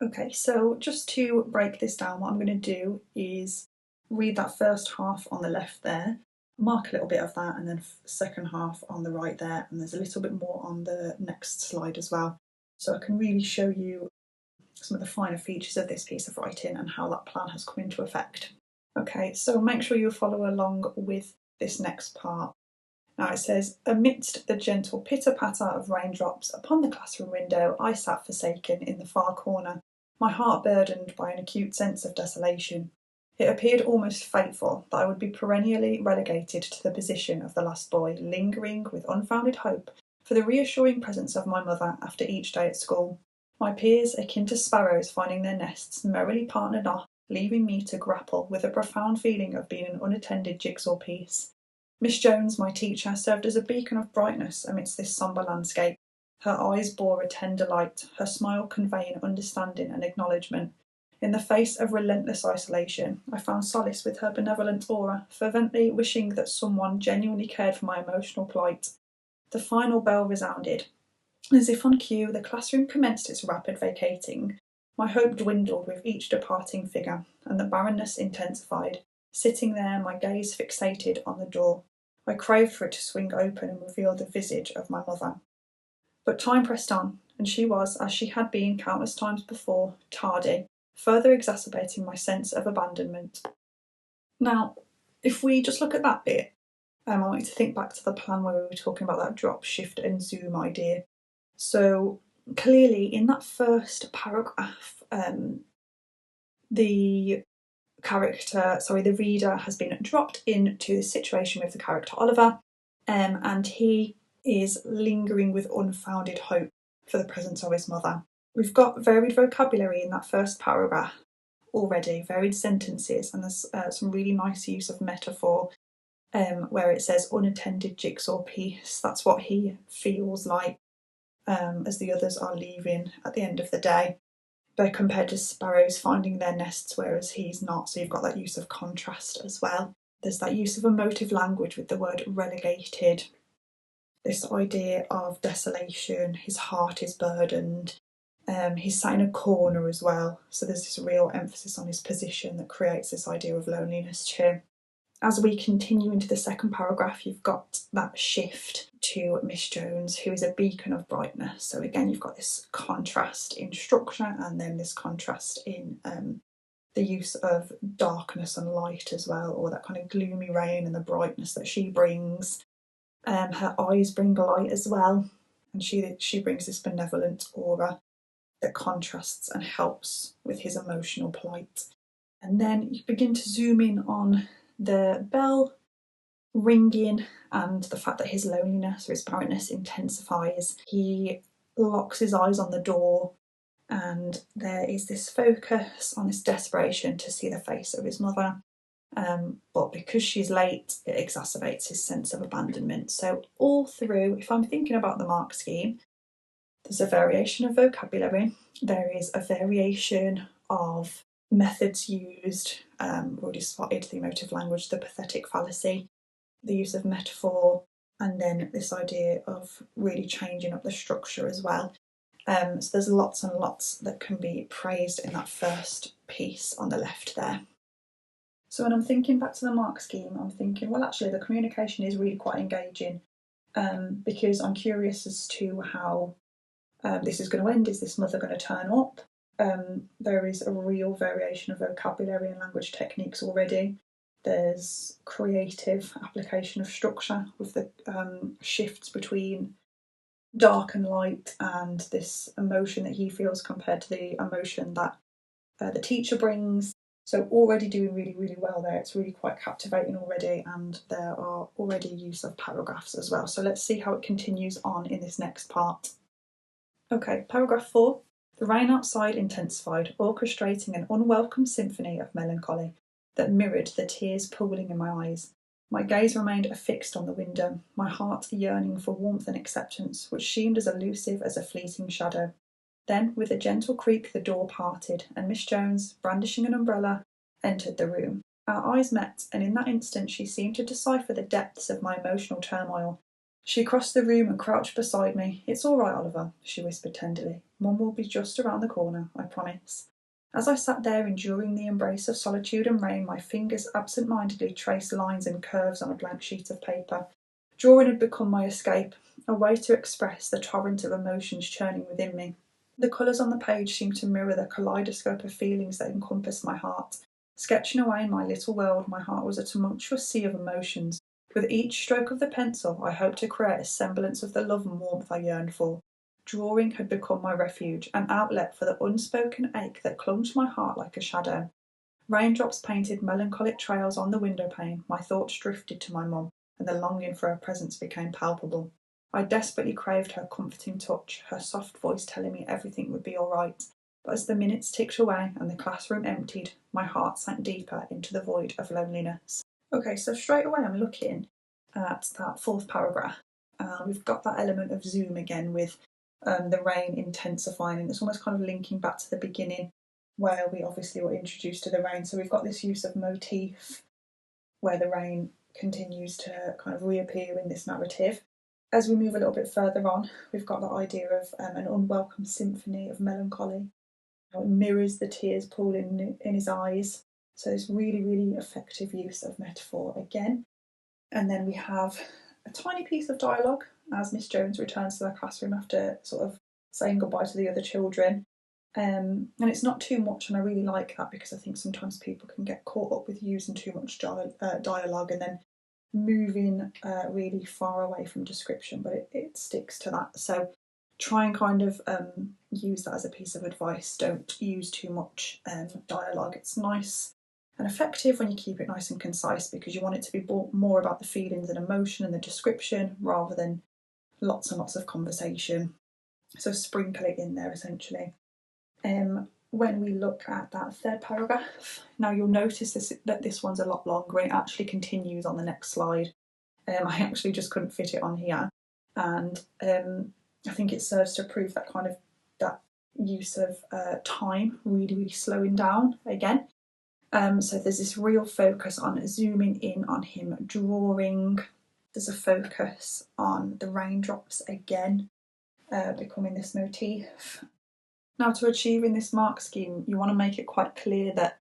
S2: Okay, so just to break this down, what I'm going to do is read that first half on the left there, mark a little bit of that, and then second half on the right there, and there's a little bit more on the next slide as well. So I can really show you some of the finer features of this piece of writing and how that plan has come into effect. Okay, so make sure you follow along with this next part. Now it says, amidst the gentle pitter-patter of raindrops upon the classroom window, I sat forsaken in the far corner, my heart burdened by an acute sense of desolation. It appeared almost fateful that I would be perennially relegated to the position of the last boy, lingering with unfounded hope for the reassuring presence of my mother after each day at school. My peers, akin to sparrows finding their nests, merrily partnered off, leaving me to grapple with a profound feeling of being an unattended jigsaw piece. Miss Jones, my teacher, served as a beacon of brightness amidst this sombre landscape. Her eyes bore a tender light, her smile conveying understanding and acknowledgement. In the face of relentless isolation, I found solace with her benevolent aura, fervently wishing that someone genuinely cared for my emotional plight. The final bell resounded. As if on cue, the classroom commenced its rapid vacating. My hope dwindled with each departing figure, and the barrenness intensified. Sitting there, my gaze fixated on the door, I craved for it to swing open and reveal the visage of my mother. But time pressed on, and she was, as she had been countless times before, tardy, further exacerbating my sense of abandonment. Now, if we just look at that bit, I want you to think back to the plan where we were talking about that drop, shift and zoom idea. So clearly in that first paragraph, the reader has been dropped into the situation with the character Oliver, and he is lingering with unfounded hope for the presence of his mother. We've got varied vocabulary in that first paragraph already, varied sentences, and there's some really nice use of metaphor where it says unattended jigsaw piece. That's what he feels like as the others are leaving at the end of the day. They're compared to sparrows finding their nests, whereas he's not, so you've got that use of contrast as well. There's that use of emotive language with the word relegated, this idea of desolation, his heart is burdened, he's sat in a corner as well, so there's this real emphasis on his position that creates this idea of loneliness too. As we continue into the second paragraph, you've got that shift to Miss Jones, who is a beacon of brightness. So again, you've got this contrast in structure and then this contrast in the use of darkness and light as well, or that kind of gloomy rain and the brightness that she brings. Her eyes bring light as well, and she brings this benevolent aura that contrasts and helps with his emotional plight. And then you begin to zoom in on the bell ringing and the fact that his loneliness or his barrenness intensifies. He locks his eyes on the door, and there is this focus on this desperation to see the face of his mother. But because she's late, it exacerbates his sense of abandonment. So all through, if I'm thinking about the mark scheme, there's a variation of vocabulary, there is a variation of methods used. We've already spotted the emotive language, the pathetic fallacy, the use of metaphor, and then this idea of really changing up the structure as well. So there's lots and lots that can be praised in that first piece on the left there. So when I'm thinking back to the mark scheme, I'm thinking, well, actually the communication is really quite engaging, because I'm curious as to how this is going to end. Is this mother going to turn up? There is a real variation of vocabulary and language techniques already. There's creative application of structure with the shifts between dark and light and this emotion that he feels compared to the emotion that the teacher brings. So already doing really, really well there. It's really quite captivating already, and there are already use of paragraphs as well. So let's see how it continues on in this next part. Okay, paragraph 4. The rain outside intensified, orchestrating an unwelcome symphony of melancholy that mirrored the tears pooling in my eyes. My gaze remained affixed on the window, my heart yearning for warmth and acceptance, which seemed as elusive as a fleeting shadow. Then, with a gentle creak, the door parted, and Miss Jones, brandishing an umbrella, entered the room. Our eyes met, and in that instant she seemed to decipher the depths of my emotional turmoil. She crossed the room and crouched beside me. "It's all right, Oliver," she whispered tenderly. "Mum will be just around the corner, I promise." As I sat there enduring the embrace of solitude and rain, my fingers absent-mindedly traced lines and curves on a blank sheet of paper. Drawing had become my escape, a way to express the torrent of emotions churning within me. The colours on the page seemed to mirror the kaleidoscope of feelings that encompassed my heart. Sketching away in my little world, my heart was a tumultuous sea of emotions. With each stroke of the pencil, I hoped to create a semblance of the love and warmth I yearned for. Drawing had become my refuge, an outlet for the unspoken ache that clung to my heart like a shadow. Raindrops painted melancholic trails on the window pane. My thoughts drifted to my mum, and the longing for her presence became palpable. I desperately craved her comforting touch, her soft voice telling me everything would be all right. But as the minutes ticked away and the classroom emptied, my heart sank deeper into the void of loneliness. Okay, so straight away I'm looking at that fourth paragraph. We've got that element of zoom again with the rain intensifying, and it's almost kind of linking back to the beginning where we obviously were introduced to the rain. So we've got this use of motif where the rain continues to kind of reappear in this narrative. As we move a little bit further on, we've got the idea of an unwelcome symphony of melancholy. It mirrors the tears pooling in his eyes. So it's really, really effective use of metaphor again. And then we have a tiny piece of dialogue as Miss Jones returns to the classroom after sort of saying goodbye to the other children. And it's not too much, and I really like that because I think sometimes people can get caught up with using too much dialogue and then moving really far away from description, but it sticks to that. So try and kind of use that as a piece of advice. Don't use too much dialogue. It's nice and effective when you keep it nice and concise because you want it to be more about the feelings and emotion and the description rather than lots and lots of conversation. So sprinkle it in there essentially. When we look at that third paragraph, now you'll notice that this one's a lot longer and it actually continues on the next slide. I actually just couldn't fit it on here, and I think it serves to prove that kind of that use of time really, really slowing down again. So there's this real focus on zooming in on him drawing. There's a focus on the raindrops again, becoming this motif. Now, to achieving this mark scheme, you want to make it quite clear that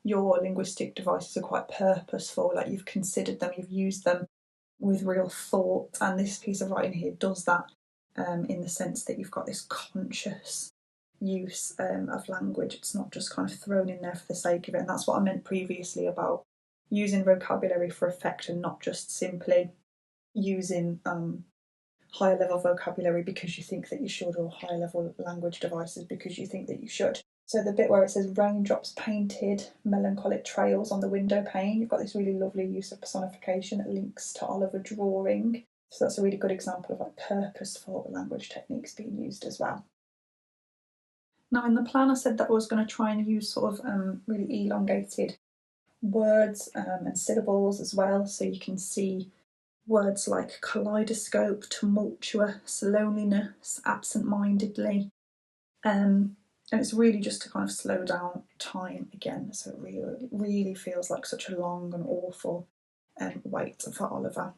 S2: your linguistic devices are quite purposeful, like you've considered them, you've used them with real thought, and this piece of writing here does that in the sense that you've got this conscious use of language. It's not just kind of thrown in there for the sake of it, and that's what I meant previously about using vocabulary for effect and not just simply using higher level vocabulary because you think that you should, or higher level language devices because you think that you should. So the bit where it says raindrops painted melancholic trails on the window pane, you've got this really lovely use of personification that links to Oliver drawing. So that's a really good example of like purposeful language techniques being used as well. Now in the plan I said that I was going to try and use sort of really elongated words and syllables as well, so you can see words like kaleidoscope, tumultuous, loneliness, absent-mindedly. And it's really just to kind of slow down time again, so it really feels like such a long and awful wait for Oliver.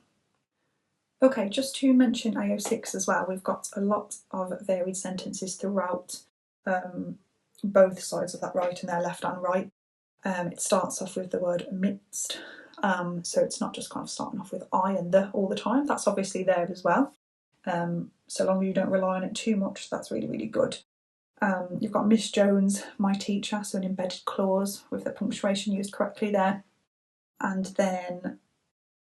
S2: Okay, just to mention AO6 as well, we've got a lot of varied sentences throughout both sides of that writing there, left and right. It starts off with the word amidst. So it's not just kind of starting off with I and the all the time. That's obviously there as well. So long as you don't rely on it too much, that's really, really good. You've got Miss Jones, my teacher, so an embedded clause with the punctuation used correctly there. And then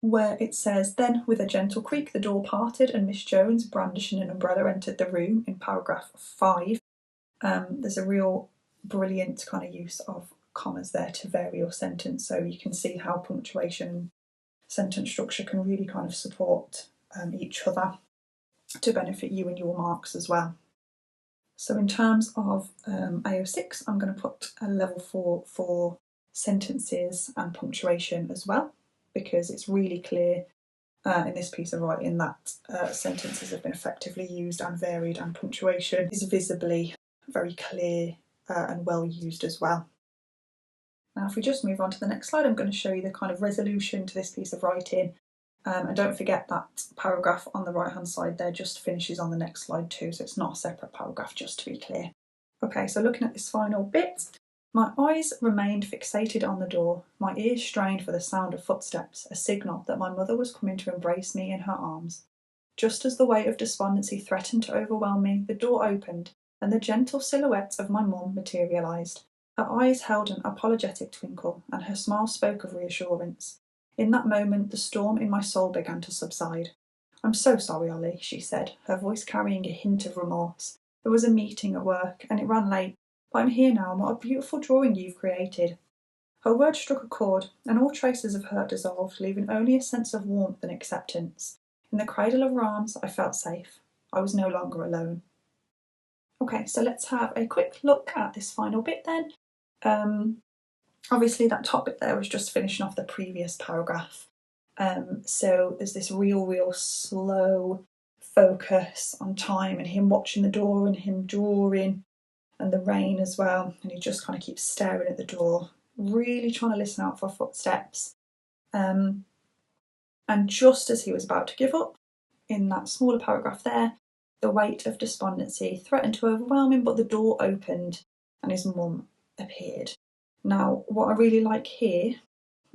S2: where it says, then with a gentle creak the door parted and Miss Jones, brandishing an umbrella, entered the room in paragraph 5. There's a real brilliant kind of use of commas there to vary your sentence, so you can see how punctuation, sentence structure can really kind of support each other to benefit you and your marks as well. So in terms of AO6, I'm going to put a level 4 for sentences and punctuation as well, because it's really clear in this piece of writing that sentences have been effectively used and varied, and punctuation is visibly very clear and well used as well. Now if we just move on to the next slide, I'm going to show you the kind of resolution to this piece of writing And don't forget that paragraph on the right hand side there just finishes on the next slide too, so it's not a separate paragraph, just to be clear. Okay, so looking at this final bit, my eyes remained fixated on the door, my ears strained for the sound of footsteps, a signal that my mother was coming to embrace me in her arms. Just as the weight of despondency threatened to overwhelm me, the door opened, and the gentle silhouette of my mum materialised. Her eyes held an apologetic twinkle, and her smile spoke of reassurance. In that moment, the storm in my soul began to subside. "I'm so sorry, Ollie," she said, her voice carrying a hint of remorse. "There was a meeting at work, and it ran late, but I'm here now, and what a beautiful drawing you've created." Her words struck a chord, and all traces of hurt dissolved, leaving only a sense of warmth and acceptance. In the cradle of her arms, I felt safe. I was no longer alone. Okay, so let's have a quick look at this final bit then. Obviously, that top bit there was just finishing off the previous paragraph. So there's this real slow focus on time and him watching the door and him drawing and the rain as well. And he just kind of keeps staring at the door, really trying to listen out for footsteps. And just as he was about to give up, in that smaller paragraph there, the weight of despondency threatened to overwhelm him, but the door opened and his mum appeared. Now, what I really like here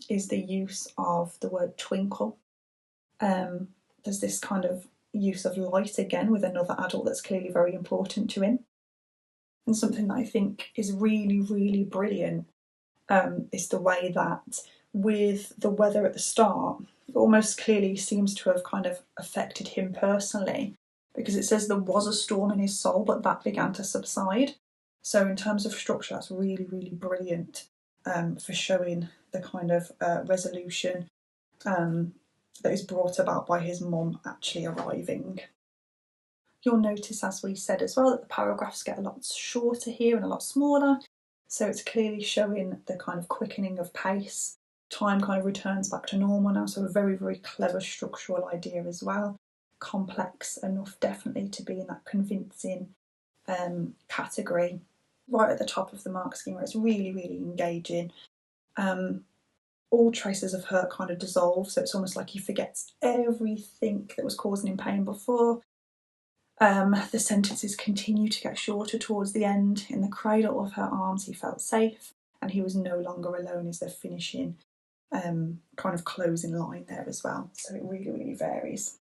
S2: is the use of the word twinkle. There's this kind of use of light again with another adult that's clearly very important to him. And something that I think is really brilliant is the way that with the weather at the start, it almost clearly seems to have kind of affected him personally, because it says there was a storm in his soul, but that began to subside. So in terms of structure, that's really brilliant for showing the kind of resolution that is brought about by his mum actually arriving. You'll notice, as we said as well, that the paragraphs get a lot shorter here and a lot smaller. So it's clearly showing the kind of quickening of pace. Time kind of returns back to normal now, so a very clever structural idea as well. Complex enough definitely to be in that convincing category. Right at the top of the mark scheme where it's really engaging. All traces of hurt kind of dissolve, so it's almost like he forgets everything that was causing him pain before. The sentences continue to get shorter towards the end. In the cradle of her arms, he felt safe, and he was no longer alone is the finishing kind of closing line there as well. So it really varies.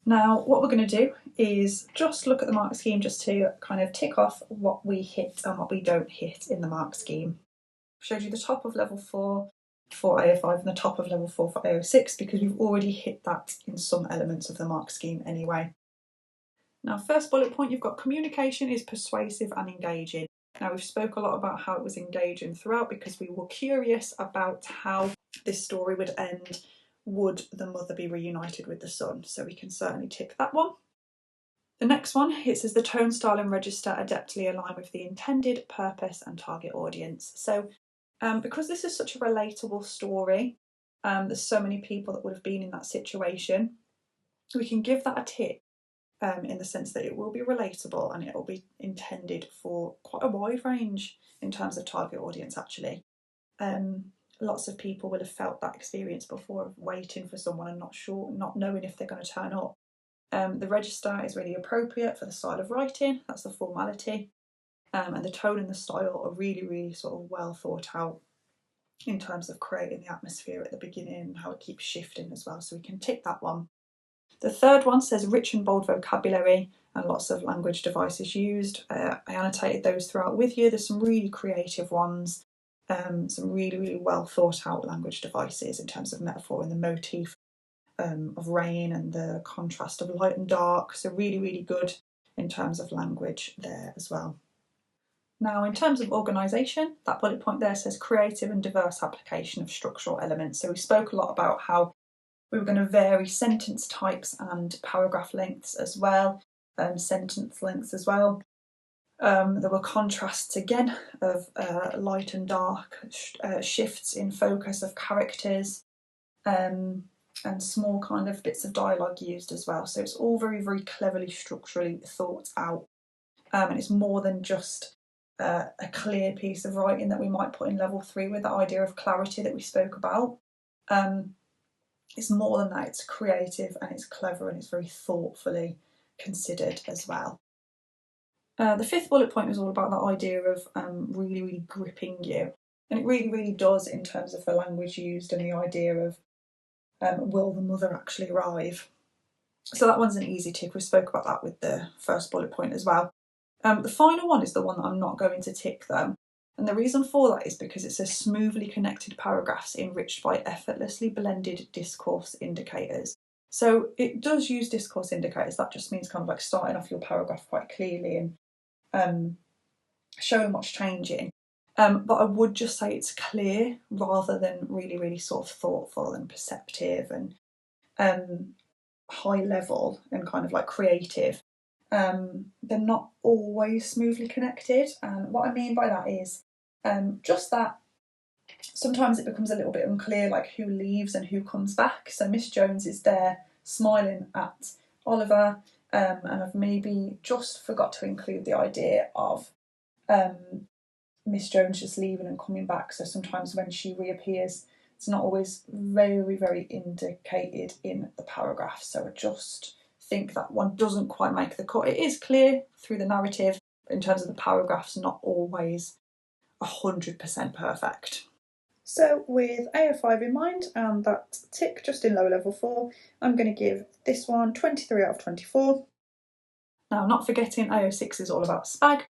S2: Now, what we're going to do is just look at the mark scheme just to kind of tick off what we hit and what we don't hit in the mark scheme. I've showed you the top of level 4 for AO5 and the top of level 4 for AO6 because we've already hit that in some elements of the mark scheme anyway. Now, first bullet point, you've got communication is persuasive and engaging. Now, we've spoke a lot about how it was engaging throughout because we were curious about how this story would end. Would the mother be reunited with the son? So we can certainly tick that one. The next one, it says the tone, style and register adeptly align with the intended purpose and target audience. So because this is such a relatable story, there's so many people that would have been in that situation, we can give that a tick in the sense that it will be relatable and it will be intended for quite a wide range in terms of target audience actually. Lots of people will have felt that experience before of waiting for someone and not knowing if they're going to turn up. The register is really appropriate for the style of writing, that's the formality, and the tone and the style are really sort of well thought out in terms of creating the atmosphere at the beginning and how it keeps shifting as well, so we can tick that one. The third one says rich and bold vocabulary and lots of language devices used. I annotated those throughout with you. There's some really creative ones, some really well thought out language devices in terms of metaphor and the motif of rain and the contrast of light and dark. So really good in terms of language there as well. Now, in terms of organisation, that bullet point there says creative and diverse application of structural elements. So we spoke a lot about how we were going to vary sentence types and paragraph lengths as well, sentence lengths as well. There were contrasts again of light and dark, shifts in focus of characters, and small kind of bits of dialogue used as well. So it's all very cleverly structurally thought out, and it's more than just a clear piece of writing that we might put in level 3 with the idea of clarity that we spoke about. it's more than that, it's creative and it's clever and it's very thoughtfully considered as well. The fifth bullet point is all about that idea of really, really gripping you. And it really, really does in terms of the language used and the idea of will the mother actually arrive? So that one's an easy tick. We spoke about that with the first bullet point as well. The final one is the one that I'm not going to tick though. And the reason for that is because it says smoothly connected paragraphs enriched by effortlessly blended discourse indicators. So it does use discourse indicators. That just means kind of like starting off your paragraph quite clearly and showing what's changing. But I would just say it's clear rather than really, really sort of thoughtful and perceptive and high level and kind of like creative. They're not always smoothly connected. And what I mean by that is just that sometimes it becomes a little bit unclear, like who leaves and who comes back. So Miss Jones is there smiling at Oliver, and I've maybe just forgot to include the idea of Miss Jones just leaving and coming back. So sometimes when she reappears, it's not always very, very indicated in the paragraph. So I just think that one doesn't quite make the cut. It is clear through the narrative, but in terms of the paragraphs, not always 100% perfect. So with AO5 in mind and that tick just in lower level 4, I'm going to give this one 23 out of 24. Now, not forgetting AO6 is all about SPAG.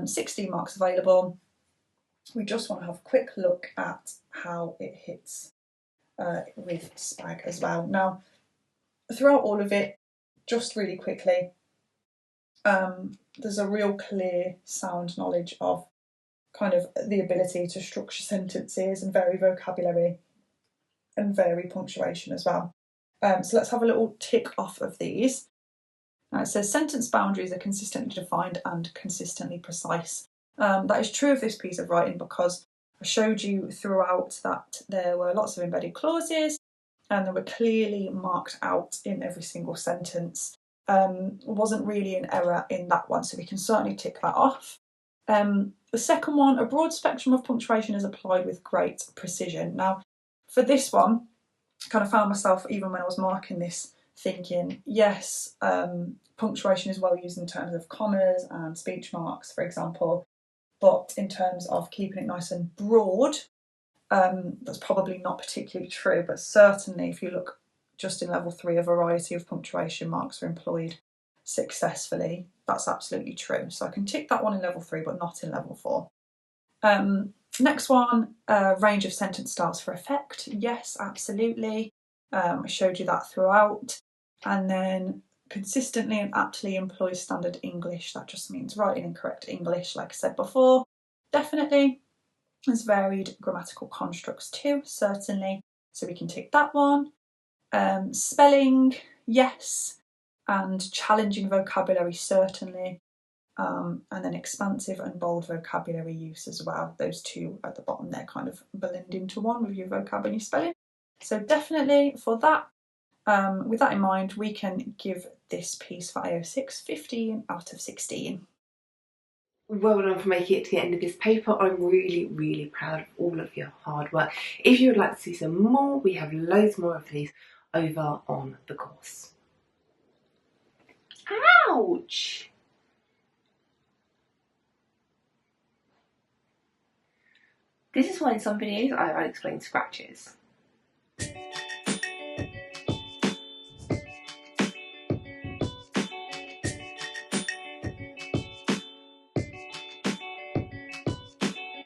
S2: 16 marks available. We just want to have a quick look at how it hits with SPAG as well. Now, throughout all of it, just really quickly, there's a real clear sound knowledge of kind of the ability to structure sentences and vary vocabulary and vary punctuation as well. So let's have a little tick off of these. Now it says sentence boundaries are consistently defined and consistently precise. That is true of this piece of writing because I showed you throughout that there were lots of embedded clauses and they were clearly marked out in every single sentence. Wasn't really an error in that one, so we can certainly tick that off. The second one, a broad spectrum of punctuation is applied with great precision. Now, for this one, I kind of found myself, even when I was marking this, thinking, yes, punctuation is well used in terms of commas and speech marks, for example, but in terms of keeping it nice and broad, that's probably not particularly true, but certainly if you look just in level 3, a variety of punctuation marks are employed successfully. That's absolutely true. So I can tick that one in level 3, but not in level 4. Next one, range of sentence styles for effect. Yes, absolutely. I showed you that throughout. And then consistently and aptly employs standard English. That just means writing in correct English, like I said before. Definitely. There's varied grammatical constructs too, certainly. So we can tick that one. Spelling, yes. And challenging vocabulary, certainly. And then expansive and bold vocabulary use as well. Those two at the bottom there kind of blend into one with your vocabulary spelling. So definitely for that, with that in mind, we can give this piece for AO6 15 out of 16.
S1: Well done for making it to the end of this paper. I'm really, really proud of all of your hard work. If you would like to see some more, we have loads more of these over on the course. Ouch! This is why in some videos I explain scratches.